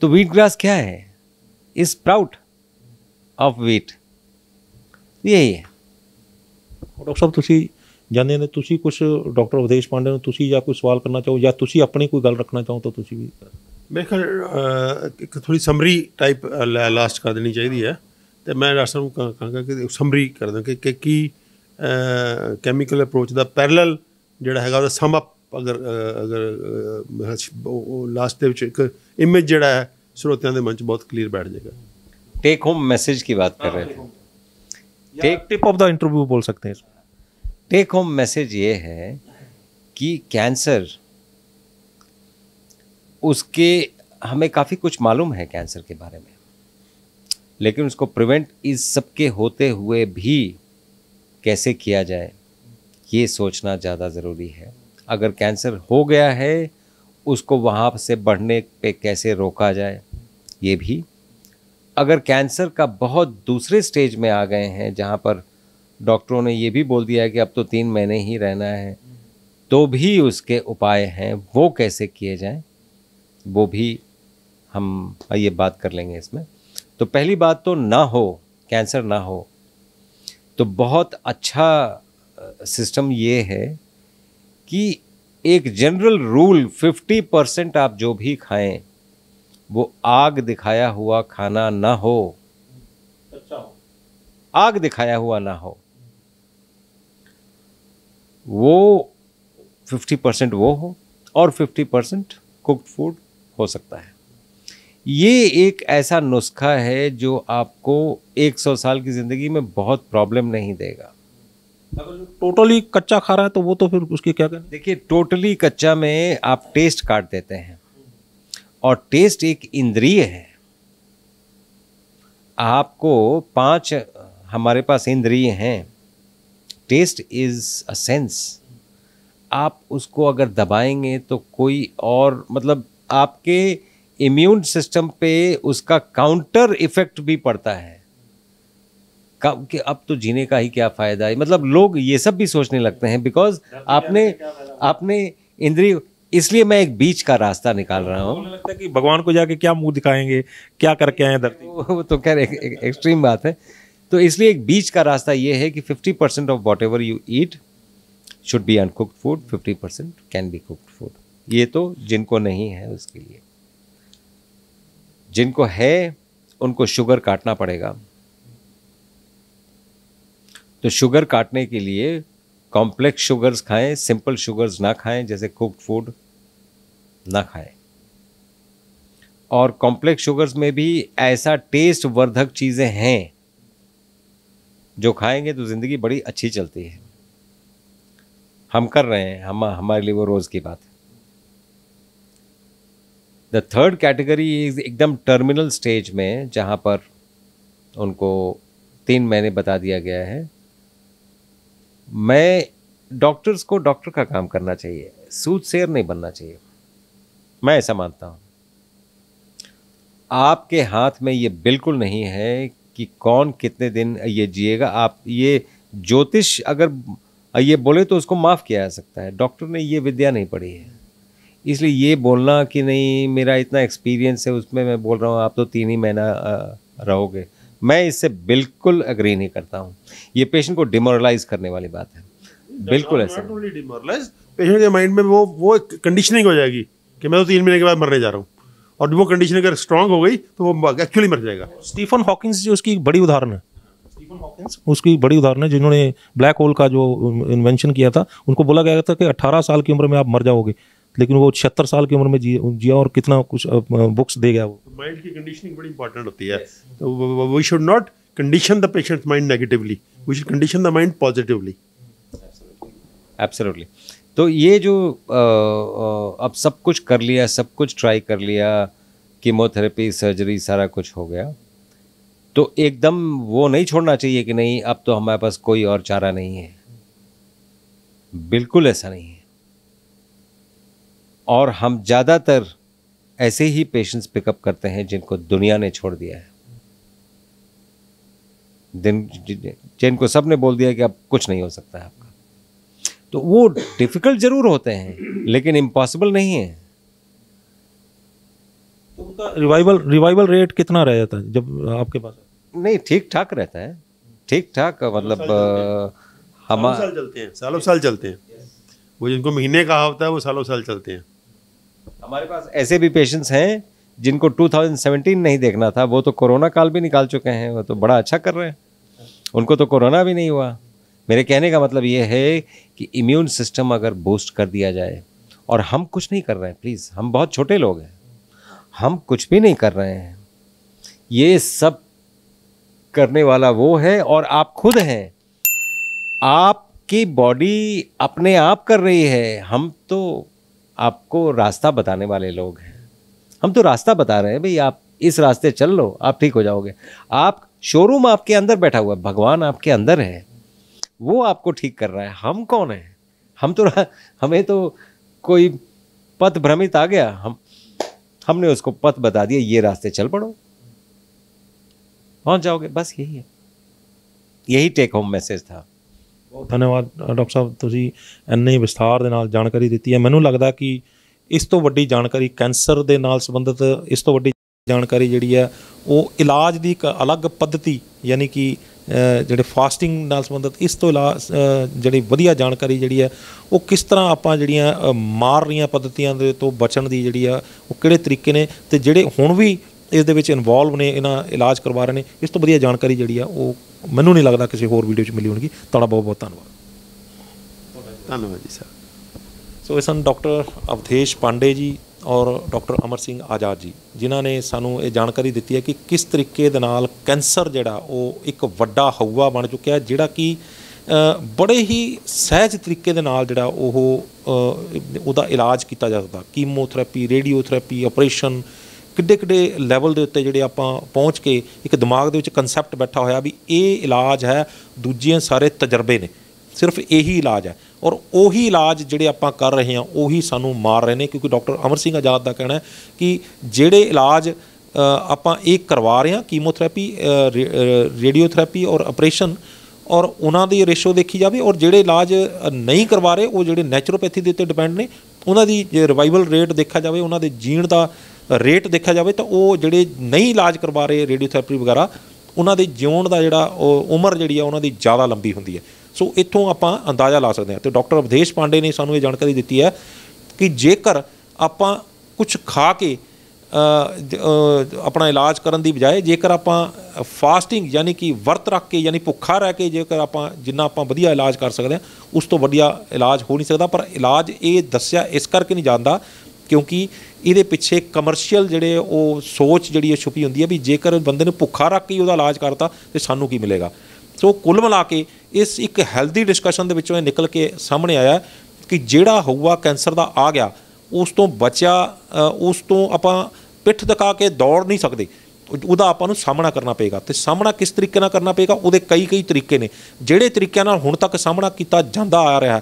तो वीट ग्रास क्या है? इज स्प्राउट ऑफ वीट, यही है। डॉक्टर साहब ਤੁਸੀਂ ਜਾਣਦੇ ਨੇ, ਤੁਸੀਂ ਕੁਝ ਡਾਕਟਰ ਉਦੇਸ਼ ਪਾਂਡੇ ਨੂੰ ਤੁਸੀਂ ਜਾਂ ਕੋਈ ਸਵਾਲ ਕਰਨਾ ਚਾਹੋ ਜਾਂ ਤੁਸੀਂ ਆਪਣੀ ਕੋਈ ਗੱਲ ਰੱਖਣਾ ਚਾਹੋ ਤਾਂ ਤੁਸੀਂ ਵੀ। ਮੇਰੇ ਖਿਆਲ ਇੱਕ ਥੋੜੀ ਸਮਰੀ ਟਾਈਪ ਲਾਸਟ ਕਰ ਦੇਣੀ ਚਾਹੀਦੀ ਹੈ, ਤੇ ਮੈਂ ਡਾਕਟਰ ਸਾਹਿਬ ਨੂੰ ਕਹਾਂਗਾ ਕਿ ਸਮਰੀ ਕਰ ਦਾਂ ਕਿ ਕੀ ਕੈਮੀਕਲ ਅਪਰੋਚ ਦਾ ਪੈਰਲਲ ਜਿਹੜਾ ਹੈਗਾ ਉਹਦਾ ਸਮ ਅਪ ਅਗਰ ਲਾਸਟ ਦੇ ਵਿੱਚ ਇੱਕ ਇਮੇਜ ਜਿਹੜਾ ਹੈ ਸਰੋਤਿਆਂ ਦੇ ਮਨ 'ਚ बहुत क्लियर बैठ जाएगा। टेक होम मैसेज की बात कर रहे थे। टिप ऑफ द इंटरव्यू बोल सकते हैं। टेक होम मैसेज ये है कि कैंसर उसके हमें काफ़ी कुछ मालूम है कैंसर के बारे में, लेकिन उसको प्रिवेंट इस सब के होते हुए भी कैसे किया जाए ये सोचना ज़्यादा ज़रूरी है। अगर कैंसर हो गया है उसको वहाँ से बढ़ने पे कैसे रोका जाए ये भी। अगर कैंसर का बहुत दूसरे स्टेज में आ गए हैं जहाँ पर डॉक्टरों ने ये भी बोल दिया है कि अब तो 3 महीने ही रहना है, तो भी उसके उपाय हैं, वो कैसे किए जाएं वो भी हम ये बात कर लेंगे इसमें। तो पहली बात तो ना हो, कैंसर ना हो, तो बहुत अच्छा सिस्टम ये है कि एक जनरल रूल 50% आप जो भी खाएं वो आग दिखाया हुआ खाना ना हो, आग दिखाया हुआ ना हो, वो 50% वो हो और 50% कुक्ड फूड हो सकता है। ये एक ऐसा नुस्खा है जो आपको 100 साल की ज़िंदगी में बहुत प्रॉब्लम नहीं देगा। अगर टोटली कच्चा खा रहा है तो वो तो फिर उसकी क्या करें? देखिए, टोटली कच्चा में आप टेस्ट काट देते हैं और टेस्ट एक इंद्रिय है। आपको 5 हमारे पास इंद्रिय हैं। Taste is a sense. आप उसको अगर दबाएंगे तो कोई और मतलब आपके इम्यून सिस्टम पे उसका काउंटर इफेक्ट भी पड़ता है कि अब तो जीने का ही क्या फ़ायदा है। मतलब लोग ये सब भी सोचने लगते हैं बिकॉज आपने इंद्रिय। इसलिए मैं एक बीच का रास्ता निकाल रहा हूँ। मुझे लगता है कि भगवान को जाके क्या मुंह दिखाएंगे, क्या करके आए धरती। वो तो खैर एक्सट्रीम बात है। तो इसलिए एक बीच का रास्ता ये है कि 50% of what ever you eat should be uncooked food, 50% can be cooked food. ये तो जिनको नहीं है उसके लिए। जिनको है उनको शुगर काटना पड़ेगा। तो शुगर काटने के लिए कॉम्प्लेक्स शुगर्स खाएं, सिंपल शुगर्स ना खाएं, जैसे कुक्ड फूड ना खाएं। और कॉम्प्लेक्स शुगर्स में भी ऐसा टेस्ट वर्धक चीज़ें हैं जो खाएंगे तो ज़िंदगी बड़ी अच्छी चलती है। हम कर रहे हैं, हमारे लिए वो रोज़ की बात है। द थर्ड कैटेगरी इज एकदम टर्मिनल स्टेज में, जहाँ पर उनको 3 महीने बता दिया गया है। मैं डॉक्टर्स को डॉक्टर का काम करना चाहिए, सूदसेर नहीं बनना चाहिए। मैं ऐसा मानता हूँ। आपके हाथ में ये बिल्कुल नहीं है कि कौन कितने दिन ये जिएगा। आप ये ज्योतिष अगर ये बोले तो उसको माफ़ किया जा सकता है। डॉक्टर ने ये विद्या नहीं पढ़ी है, इसलिए ये बोलना कि नहीं मेरा इतना एक्सपीरियंस है उसमें मैं बोल रहा हूँ आप तो 3 ही महीना रहोगे, मैं इससे बिल्कुल एग्री नहीं करता हूँ। ये पेशेंट को डिमोरलाइज करने वाली बात है। बिल्कुल ऐसा पेशेंट के माइंड में वो कंडीशनिंग हो जाएगी कि मैं तो 3 महीने के बाद मरने जा रहा हूँ, और वो कंडीशन अगर स्ट्रांग हो गई तो वो एक्चुअली मर जाएगा। स्टीफन हॉकिंस जो उसकी बड़ी उदाहरण है, स्टीफन हॉकिंस उसकी बड़ी उदाहरण है, जिन्होंने ब्लैक होल का जो इन्वेंशन किया था। उनको बोला गया था कि 18 साल की उम्र में आप मर जाओगे, लेकिन वो 76 साल की उम्र में जिया और कितना कुछ बुक्स दे गया। वो माइंड की कंडीशनिंग बड़ी इंपॉर्टेंट होती है। तो we should not condition the patient's mind negatively, we should condition the mind positively. Absolutely. तो ये जो अब सब कुछ कर लिया, सब कुछ ट्राई कर लिया, कीमोथेरेपी, सर्जरी, सारा कुछ हो गया, तो एकदम वो नहीं छोड़ना चाहिए कि नहीं अब तो हमारे पास कोई और चारा नहीं है। बिल्कुल ऐसा नहीं है। और हम ज़्यादातर ऐसे ही पेशेंट्स पिकअप करते हैं जिनको दुनिया ने छोड़ दिया है, जिनको सब ने बोल दिया कि अब कुछ नहीं हो सकता है आपका। तो वो डिफिकल्ट जरूर होते हैं लेकिन इम्पॉसिबल नहीं है। तो उनका रिवाइवल रेट कितना रह जाता है जब आपके पास? नहीं, ठीक ठाक रहता है, ठीक ठाक। मतलब सालों साल चलते हैं। वो जिनको महीने कहा होता है वो सालों साल चलते हैं। हमारे पास ऐसे भी पेशेंट्स हैं जिनको 2017 नहीं देखना था, वो तो कोरोना काल भी निकाल चुके हैं, वो तो बड़ा अच्छा कर रहे हैं, उनको तो कोरोना भी नहीं हुआ। मेरे कहने का मतलब ये है कि इम्यून सिस्टम अगर बूस्ट कर दिया जाए, और हम कुछ नहीं कर रहे हैं, प्लीज़, हम बहुत छोटे लोग हैं, हम कुछ भी नहीं कर रहे हैं, ये सब करने वाला वो है और आप खुद हैं। आपकी बॉडी अपने आप कर रही है, हम तो आपको रास्ता बताने वाले लोग हैं। हम तो रास्ता बता रहे हैं भाई, आप इस रास्ते चल लो, आप ठीक हो जाओगे। आप शोरूम आपके अंदर बैठा हुआ है, भगवान आपके अंदर है, वो आपको ठीक कर रहा है। हम कौन है? हमें तो कोई पथ भ्रमित आ गया, हमने उसको पथ बता दिया, ये रास्ते चल पड़ो, पहुंच जाओगे। बस यही है, यही टेक होम मैसेज था। ਬਹੁਤ ਧੰਨਵਾਦ ਡਾਕਟਰ ਸਾਹਿਬ, ਤੁਸੀਂ ਇੰਨੇ ਵਿਸਥਾਰ ਦੇ ਨਾਲ ਜਾਣਕਾਰੀ ਦਿੱਤੀ ਹੈ। ਮੈਨੂੰ ਲੱਗਦਾ ਕਿ ਇਸ ਤੋਂ ਵੱਡੀ ਜਾਣਕਾਰੀ ਕੈਂਸਰ ਦੇ ਨਾਲ ਸੰਬੰਧਿਤ, ਇਸ ਤੋਂ ਵੱਡੀ ਜਾਣਕਾਰੀ ਜਿਹੜੀ ਹੈ ਉਹ ਇਲਾਜ ਦੀ ਇੱਕ ਅਲੱਗ ਪੱਧਤੀ, ਯਾਨੀ ਕਿ ਜਿਹੜੇ ਫਾਸਟਿੰਗ ਨਾਲ ਸੰਬੰਧਿਤ, ਇਸ ਤੋਂ ਇਲਾਜ ਜਿਹੜੀ ਵਧੀਆ ਜਾਣਕਾਰੀ ਜਿਹੜੀ ਹੈ ਉਹ ਕਿਸ ਤਰ੍ਹਾਂ ਆਪਾਂ ਜਿਹੜੀਆਂ ਮਾਰ ਰਹੀਆਂ ਪੱਧਤੀਆਂ ਦੇ ਤੋਂ ਬਚਣ ਦੀ ਜਿਹੜੀ ਆ ਉਹ ਕਿਹੜੇ ਤਰੀਕੇ ਨੇ, ਅਤੇ ਜਿਹੜੇ ਹੁਣ ਵੀ ਇਸ ਦੇ ਵਿੱਚ ਇਨਵੋਲਵ ਨੇ, ਇਹਨਾਂ ਇਲਾਜ ਕਰਵਾ ਰਹੇ ਨੇ, ਇਸ ਤੋਂ ਵਧੀਆ ਜਾਣਕਾਰੀ ਜਿਹੜੀ ਆ ਉਹ ਮੈਨੂੰ ਨਹੀਂ ਲੱਗਦਾ ਕਿਸੇ ਹੋਰ ਵੀਡੀਓ 'ਚ ਮਿਲੀ ਹੋਣਗੀ। ਤੁਹਾਡਾ ਬਹੁਤ ਬਹੁਤ ਧੰਨਵਾਦ। ਧੰਨਵਾਦ ਜੀ ਸਰ। ਸੋ ਇਹ ਸਨ ਡਾਕਟਰ ਅਵਧੇਸ਼ ਪਾਂਡੇ ਜੀ ਔਰ ਡਾਕਟਰ ਅਮਰ ਸਿੰਘ ਆਜ਼ਾਦ ਜੀ, ਜਿਨ੍ਹਾਂ ਨੇ ਸਾਨੂੰ ਇਹ ਜਾਣਕਾਰੀ ਦਿੱਤੀ ਹੈ ਕਿ ਕਿਸ ਤਰੀਕੇ ਦੇ ਨਾਲ ਕੈਂਸਰ ਜਿਹੜਾ ਉਹ ਇੱਕ ਵੱਡਾ ਹਊਆ ਬਣ ਚੁੱਕਿਆ, ਜਿਹੜਾ ਕਿ ਬੜੇ ਹੀ ਸਹਿਜ ਤਰੀਕੇ ਦੇ ਨਾਲ ਜਿਹੜਾ ਉਹਦਾ ਇਲਾਜ ਕੀਤਾ ਜਾ ਸਕਦਾ। ਕੀਮੋਥੈਰੇਪੀ, ਰੇਡੀਓਥੈਰੇਪੀ, ਆਪਰੇਸ਼ਨ, ਕਿੱਡੇ ਕਿੱਡੇ ਲੈਵਲ ਦੇ ਉੱਤੇ ਜਿਹੜੇ ਆਪਾਂ ਪਹੁੰਚ ਕੇ ਇੱਕ ਦਿਮਾਗ ਦੇ ਵਿੱਚ ਕਨਸੈਪਟ ਬੈਠਾ ਹੋਇਆ ਵੀ ਇਹ ਇਲਾਜ ਹੈ, ਦੂਜੀਆਂ ਸਾਰੇ ਤਜਰਬੇ ਨੇ, ਸਿਰਫ ਇਹੀ ਇਲਾਜ ਹੈ। ਔਰ ਉਹੀ ਇਲਾਜ ਜਿਹੜੇ ਆਪਾਂ ਕਰ ਰਹੇ ਹਾਂ ਉਹੀ ਸਾਨੂੰ ਮਾਰ ਰਹੇ ਨੇ, ਕਿਉਂਕਿ ਡਾਕਟਰ ਅਮਰ ਸਿੰਘ ਆਜ਼ਾਦ ਦਾ ਕਹਿਣਾ ਹੈ ਕਿ ਜਿਹੜੇ ਇਲਾਜ ਆਪਾਂ ਇਹ ਕਰਵਾ ਰਹੇ ਹਾਂ, ਕੀਮੋਥੈਰੇਪੀ, ਰੇਡੀਓਥੈਰੇਪੀ ਔਰ ਆਪਰੇਸ਼ਨ, ਔਰ ਉਹਨਾਂ ਦੀ ਰੇਸ਼ੋ ਦੇਖੀ ਜਾਵੇ, ਔਰ ਜਿਹੜੇ ਇਲਾਜ ਨਹੀਂ ਕਰਵਾ ਰਹੇ ਉਹ ਜਿਹੜੇ ਨੈਚੁਰੋਪੈਥੀ ਦੇ ਉੱਤੇ ਡਿਪੈਂਡ ਨੇ, ਉਹਨਾਂ ਦੀ ਜੇ ਰਿਵਾਈਵਲ ਰੇਟ ਦੇਖਿਆ ਜਾਵੇ, ਉਹਨਾਂ ਦੇ ਜੀਣ ਦਾ ਰੇਟ ਦੇਖਿਆ ਜਾਵੇ, ਤਾਂ ਉਹ ਜਿਹੜੇ ਨਹੀਂ ਇਲਾਜ ਕਰਵਾ ਰਹੇ ਰੇਡੀਓਥੈਰੇਪੀ ਵਗੈਰਾ, ਉਹਨਾਂ ਦੇ ਜਿਉਣ ਦਾ ਜਿਹੜਾ ਉਮਰ ਜਿਹੜੀ ਆ ਉਹਨਾਂ ਦੀ ਜ਼ਿਆਦਾ ਲੰਬੀ ਹੁੰਦੀ ਹੈ। ਸੋ ਇੱਥੋਂ ਆਪਾਂ ਅੰਦਾਜ਼ਾ ਲਾ ਸਕਦੇ ਹਾਂ। ਅਤੇ ਡਾਕਟਰ ਅਵਧੇਸ਼ ਪਾਂਡੇ ਨੇ ਸਾਨੂੰ ਇਹ ਜਾਣਕਾਰੀ ਦਿੱਤੀ ਹੈ ਕਿ ਜੇਕਰ ਆਪਾਂ ਕੁਛ ਖਾ ਕੇ ਆਪਣਾ ਇਲਾਜ ਕਰਨ ਦੀ ਬਜਾਏ, ਜੇਕਰ ਆਪਾਂ ਫਾਸਟਿੰਗ ਯਾਨੀ ਕਿ ਵਰਤ ਰੱਖ ਕੇ, ਯਾਨੀ ਭੁੱਖਾ ਰਹਿ ਕੇ ਜੇਕਰ ਆਪਾਂ ਜਿੰਨਾ ਆਪਾਂ ਵਧੀਆ ਇਲਾਜ ਕਰ ਸਕਦੇ ਹਾਂ, ਉਸ ਤੋਂ ਵਧੀਆ ਇਲਾਜ ਹੋ ਨਹੀਂ ਸਕਦਾ। ਪਰ ਇਲਾਜ ਇਹ ਦੱਸਿਆ ਇਸ ਕਰਕੇ ਨਹੀਂ ਜਾਂਦਾ ਕਿਉਂਕਿ ਇਹਦੇ ਪਿੱਛੇ ਕਮਰਸ਼ੀਅਲ ਜਿਹੜੇ ਉਹ ਸੋਚ ਜਿਹੜੀ ਛੁਪੀ ਹੁੰਦੀ ਹੈ ਵੀ ਜੇਕਰ ਬੰਦੇ ਨੂੰ ਭੁੱਖਾ ਰੱਖ ਕੇ ਉਹਦਾ ਇਲਾਜ ਕਰਤਾ ਤਾਂ ਸਾਨੂੰ ਕੀ ਮਿਲੇਗਾ। ਸੋ ਕੁੱਲ ਮਿਲਾ ਕੇ ਇਸ ਇੱਕ ਹੈਲਦੀ ਡਿਸਕਸ਼ਨ ਦੇ ਵਿੱਚੋਂ ਇਹ ਨਿਕਲ ਕੇ ਸਾਹਮਣੇ ਆਇਆ ਕਿ ਜਿਹੜਾ ਹਊਆ ਕੈਂਸਰ ਦਾ ਆ ਗਿਆ ਉਸ ਤੋਂ ਬਚਿਆ, ਉਸ ਤੋਂ ਆਪਾਂ ਪਿੱਠ ਦਿਖਾ ਕੇ ਦੌੜ ਨਹੀਂ ਸਕਦੇ, ਉਹਦਾ ਆਪਾਂ ਨੂੰ ਸਾਹਮਣਾ ਕਰਨਾ ਪਏਗਾ। ਅਤੇ ਸਾਹਮਣਾ ਕਿਸ ਤਰੀਕੇ ਨਾਲ ਕਰਨਾ ਪਏਗਾ, ਉਹਦੇ ਕਈ ਤਰੀਕੇ ਨੇ। ਜਿਹੜੇ ਤਰੀਕਿਆਂ ਨਾਲ ਹੁਣ ਤੱਕ ਸਾਹਮਣਾ ਕੀਤਾ ਜਾਂਦਾ ਆ ਰਿਹਾ,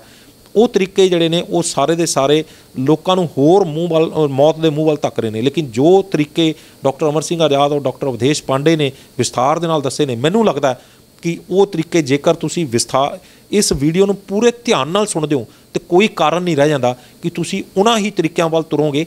ਉਹ ਤਰੀਕੇ ਜਿਹੜੇ ਨੇ ਉਹ ਸਾਰੇ ਦੇ ਸਾਰੇ ਲੋਕਾਂ ਨੂੰ ਹੋਰ ਮੂੰਹ ਵੱਲ, ਮੌਤ ਦੇ ਮੂੰਹ ਵੱਲ ਧੱਕ ਰਹੇ ਨੇ। ਲੇਕਿਨ ਜੋ ਤਰੀਕੇ ਡਾਕਟਰ ਅਮਰ ਸਿੰਘ ਆਜ਼ਾਦ ਔਰ ਡਾਕਟਰ ਅਵਧੇਸ਼ ਪਾਂਡੇ ਨੇ ਵਿਸਥਾਰ ਦੇ ਨਾਲ ਦੱਸੇ ਨੇ, ਮੈਨੂੰ ਲੱਗਦਾ ਕਿ ਉਹ ਤਰੀਕੇ ਜੇਕਰ ਤੁਸੀਂ ਇਸ ਵੀਡੀਓ ਨੂੰ ਪੂਰੇ ਧਿਆਨ ਨਾਲ ਸੁਣਦੇ ਹੋ ਤਾਂ ਕੋਈ ਕਾਰਨ ਨਹੀਂ ਰਹਿ ਜਾਂਦਾ ਕਿ ਤੁਸੀਂ ਉਹਨਾਂ ਹੀ ਤਰੀਕਿਆਂ ਵੱਲ ਤੁਰੋਗੇ।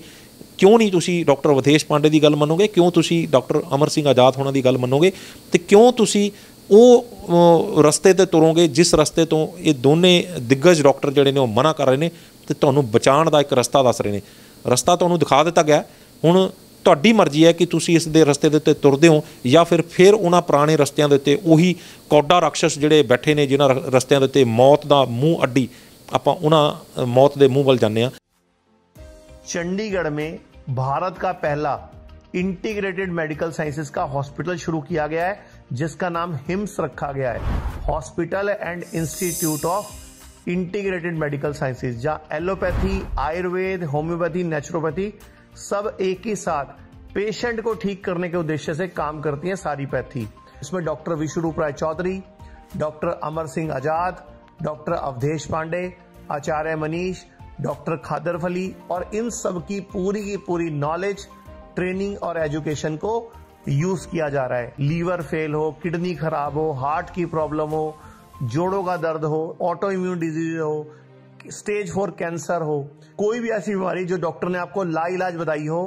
ਕਿਉਂ ਨਹੀਂ ਤੁਸੀਂ ਡਾਕਟਰ ਅਵਧੇਸ਼ ਪਾਂਡੇ ਦੀ ਗੱਲ ਮੰਨੋਗੇ, ਕਿਉਂ ਤੁਸੀਂ ਡਾਕਟਰ ਅਮਰ ਸਿੰਘ ਆਜ਼ਾਦ ਹੋਣਾ ਦੀ ਗੱਲ ਮੰਨੋਗੇ, ਅਤੇ ਕਿਉਂ ਤੁਸੀਂ ਉਹ ਰਸਤੇ 'ਤੇ ਤੁਰੋਗੇ ਜਿਸ ਰਸਤੇ ਤੋਂ ਇਹ ਦੋਨੇ ਦਿੱਗਜ ਡਾਕਟਰ ਜਿਹੜੇ ਨੇ ਉਹ ਮਨਾ ਕਰ ਰਹੇ ਨੇ ਅਤੇ ਤੁਹਾਨੂੰ ਬਚਾਉਣ ਦਾ ਇੱਕ ਰਸਤਾ ਦੱਸ ਰਹੇ ਨੇ। ਰਸਤਾ ਤੁਹਾਨੂੰ ਦਿਖਾ ਦਿੱਤਾ ਗਿਆ, ਹੁਣ ਤੁਹਾਡੀ ਮਰਜ਼ੀ ਹੈ ਕਿ ਤੁਸੀਂ ਇਸ ਦੇ ਰਸਤੇ ਦੇ ਉੱਤੇ ਤੁਰਦੇ ਹੋ ਜਾਂ ਫਿਰ ਉਹਨਾਂ ਪੁਰਾਣੇ ਰਸਤਿਆਂ ਦੇ ਉੱਤੇ ਉਹੀ ਕੌਡਾ ਰਾਕਸ਼ਸ ਜਿਹੜੇ ਬੈਠੇ ਨੇ, ਜਿਨ੍ਹਾਂ ਰਸਤਿਆਂ ਦੇ ਉੱਤੇ ਮੌਤ ਦਾ ਮੂੰਹ ਅੱਡੀ, ਆਪਾਂ ਉਹਨਾਂ ਮੌਤ ਦੇ ਮੂੰਹ ਵੱਲ ਜਾਂਦੇ ਹਾਂ। चंडीगढ़ में भारत का पहला इंटीग्रेटेड मेडिकल साइंसेज का हॉस्पिटल शुरू किया गया है जिसका नाम हिम्स रखा गया है, hospital and institute of integrated medical sciences, जहां एलोपैथी, आयुर्वेद, होम्योपैथी, नेचुरोपैथी सब एक ही साथ पेशेंट को ठीक करने के उद्देश्य से काम करती है सारी पैथी। इसमें डॉक्टर विश्वरूप राय चौधरी, डॉक्टर अमर सिंह आजाद, डॉक्टर अवधेश पांडे, आचार्य मनीष, डॉक्टर खादर फली और इन सब की पूरी नॉलेज, ट्रेनिंग और एजुकेशन को यूज किया जा रहा है। लीवर फेल हो, किडनी खराब हो, हार्ट की प्रॉब्लम हो, जोड़ों का दर्द हो, ऑटो इम्यून डिजीज हो, स्टेज 4 कैंसर हो, कोई भी ऐसी बीमारी जो डॉक्टर ने आपको लाइलाज बताई हो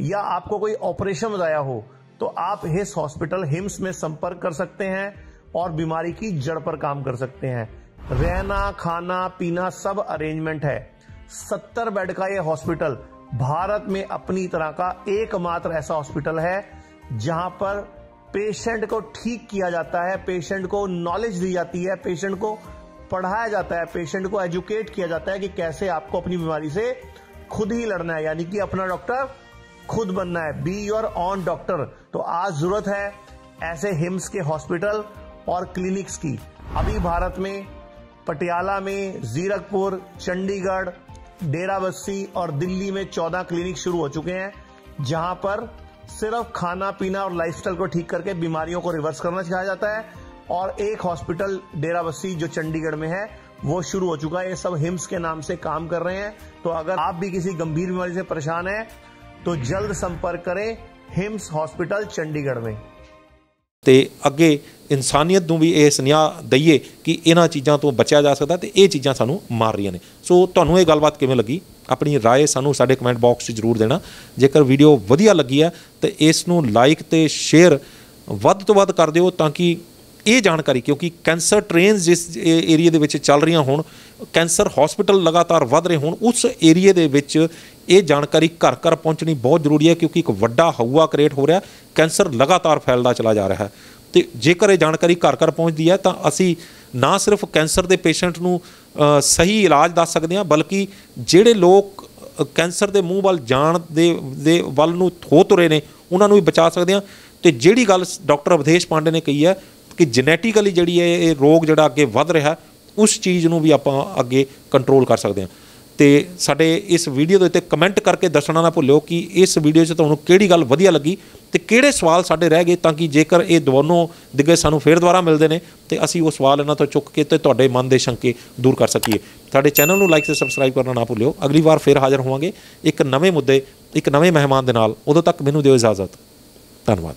या आपको कोई ऑपरेशन बताया हो, तो आप इस हॉस्पिटल हिम्स में संपर्क कर सकते हैं और बीमारी की जड़ पर काम कर सकते हैं। रहना, खाना, पीना सब अरेंजमेंट है। 70 बेड का यह हॉस्पिटल भारत में अपनी तरह का एकमात्र ऐसा हॉस्पिटल है जहां पर पेशेंट को ठीक किया जाता है, पेशेंट को नॉलेज दी जाती है, पेशेंट को पढ़ाया जाता है, पेशेंट को एजुकेट किया जाता है कि कैसे आपको अपनी बीमारी से खुद ही लड़ना है, यानी कि अपना डॉक्टर खुद बनना है। Be your on doctor. तो आज जरूरत है ऐसे हिम्स के हॉस्पिटल और क्लिनिक्स की। अभी भारत में पटियाला में, जीरकपुर, चंडीगढ़, डेराबस्सी और दिल्ली में 14 क्लिनिक शुरू हो चुके हैं। जहां पर सिर्फ खाना पीना और लाइफस्टाइल को ठीक करके बीमारियों को रिवर्स करना सिखाया जाता है। और एक हॉस्पिटल डेराबस्सी जो चंडीगढ़ में है वो शुरू हो चुका है। ये सब हिम्स के नाम से काम कर रहे हैं। तो अगर आप भी किसी गंभीर बीमारी से परेशान हैं तो जल्द संपर्क करें हिम्स हॉस्पिटल चंडीगढ़ में। ਤੇ ਅੱਗੇ ਇਨਸਾਨੀਅਤ ਨੂੰ ਵੀ ਇਹ ਸੁਨੇਹਾ ਦਈਏ ਕਿ ਇਹਨਾਂ ਚੀਜ਼ਾਂ ਤੋਂ ਬਚਿਆ ਜਾ ਸਕਦਾ ਤੇ ਇਹ ਚੀਜ਼ਾਂ ਸਾਨੂੰ ਮਾਰ ਰਹੀਆਂ ਨੇ। ਸੋ ਤੁਹਾਨੂੰ ਇਹ ਗੱਲਬਾਤ ਕਿਵੇਂ ਲੱਗੀ, ਆਪਣੀ ਰਾਏ ਸਾਨੂੰ ਸਾਡੇ ਕਮੈਂਟ ਬਾਕਸ 'ਚ ਜ਼ਰੂਰ ਦੇਣਾ। ਜੇਕਰ ਵੀਡੀਓ ਵਧੀਆ ਲੱਗੀ ਹੈ ਤਾਂ ਇਸ ਨੂੰ ਲਾਈਕ ਤੇ ਸ਼ੇਅਰ ਵੱਧ ਤੋਂ ਵੱਧ ਕਰ ਦਿਓ ਤਾਂ ਕਿ ਇਹ ਜਾਣਕਾਰੀ, ਕਿਉਂਕਿ ਕੈਂਸਰ ਟ੍ਰੇਨਸ ਜਿਸ ਏਰੀਏ ਦੇ ਵਿੱਚ ਚੱਲ ਰਹੀਆਂ ਹੋਣ, ਕੈਂਸਰ ਹਸਪੀਟਲ ਲਗਾਤਾਰ ਵੱਧ ਰਹੇ ਹੋਣ, ਉਸ ਏਰੀਏ ਦੇ ਵਿੱਚ ਇਹ ਜਾਣਕਾਰੀ ਘਰ ਘਰ ਪਹੁੰਚਣੀ ਬਹੁਤ ਜ਼ਰੂਰੀ ਹੈ, ਕਿਉਂਕਿ ਇੱਕ ਵੱਡਾ ਹਊਆ ਕ੍ਰੀਏਟ ਹੋ ਰਿਹਾ, ਕੈਂਸਰ ਲਗਾਤਾਰ ਫੈਲਦਾ ਚਲਾ ਜਾ ਰਿਹਾ ਹੈ। ਅਤੇ ਜੇਕਰ ਇਹ ਜਾਣਕਾਰੀ ਘਰ ਘਰ ਪਹੁੰਚਦੀ ਹੈ ਤਾਂ ਅਸੀਂ ਨਾ ਸਿਰਫ ਕੈਂਸਰ ਦੇ ਪੇਸ਼ੈਂਟ ਨੂੰ ਸਹੀ ਇਲਾਜ ਦੱਸ ਸਕਦੇ ਹਾਂ, ਬਲਕਿ ਜਿਹੜੇ ਲੋਕ ਕੈਂਸਰ ਦੇ ਮੂੰਹ ਵੱਲ ਜਾਣ ਦੇ ਵੱਲ ਨੂੰ ਹੋ ਤੁਰੇ ਨੇ ਉਹਨਾਂ ਨੂੰ ਵੀ ਬਚਾ ਸਕਦੇ ਹਾਂ। ਅਤੇ ਜਿਹੜੀ ਗੱਲ ਡਾਕਟਰ ਅਵਧੇਸ਼ ਪਾਂਡੇ ਨੇ ਕਹੀ ਹੈ ਕਿ ਜੈਨੇਟਿਕਲੀ ਜਿਹੜੀ ਹੈ ਇਹ ਰੋਗ ਜਿਹੜਾ ਅੱਗੇ ਵੱਧ ਰਿਹਾ, ਉਸ ਚੀਜ਼ ਨੂੰ ਵੀ ਆਪਾਂ ਅੱਗੇ ਕੰਟਰੋਲ ਕਰ ਸਕਦੇ ਹਾਂ। ਅਤੇ ਸਾਡੇ ਇਸ ਵੀਡੀਓ ਦੇ ਉੱਤੇ ਕਮੈਂਟ ਕਰਕੇ ਦੱਸਣਾ ਨਾ ਭੁੱਲਿਓ ਕਿ ਇਸ ਵੀਡੀਓ 'ਚ ਤੁਹਾਨੂੰ ਕਿਹੜੀ ਗੱਲ ਵਧੀਆ ਲੱਗੀ ਅਤੇ ਕਿਹੜੇ ਸਵਾਲ ਸਾਡੇ ਰਹਿ ਗਏ, ਤਾਂ ਕਿ ਜੇਕਰ ਇਹ ਦੋਨੋਂ ਦਿਗਜ ਸਾਨੂੰ ਫਿਰ ਦੁਬਾਰਾ ਮਿਲਦੇ ਨੇ ਅਤੇ ਅਸੀਂ ਉਹ ਸਵਾਲ ਇਹਨਾਂ ਤੋਂ ਚੁੱਕ ਕੇ ਅਤੇ ਤੁਹਾਡੇ ਮਨ ਦੇ ਸ਼ੰਕੇ ਦੂਰ ਕਰ ਸਕੀਏ। ਸਾਡੇ ਚੈਨਲ ਨੂੰ ਲਾਈਕ ਅਤੇ ਸਬਸਕ੍ਰਾਈਬ ਕਰਨਾ ਨਾ ਭੁੱਲਿਓ। ਅਗਲੀ ਵਾਰ ਫਿਰ ਹਾਜ਼ਰ ਹੋਵਾਂਗੇ ਇੱਕ ਨਵੇਂ ਮੁੱਦੇ, ਇੱਕ ਨਵੇਂ ਮਹਿਮਾਨ ਦੇ ਨਾਲ। ਉਦੋਂ ਤੱਕ ਮੈਨੂੰ ਦਿਓ ਇਜਾਜ਼ਤ। ਧੰਨਵਾਦ।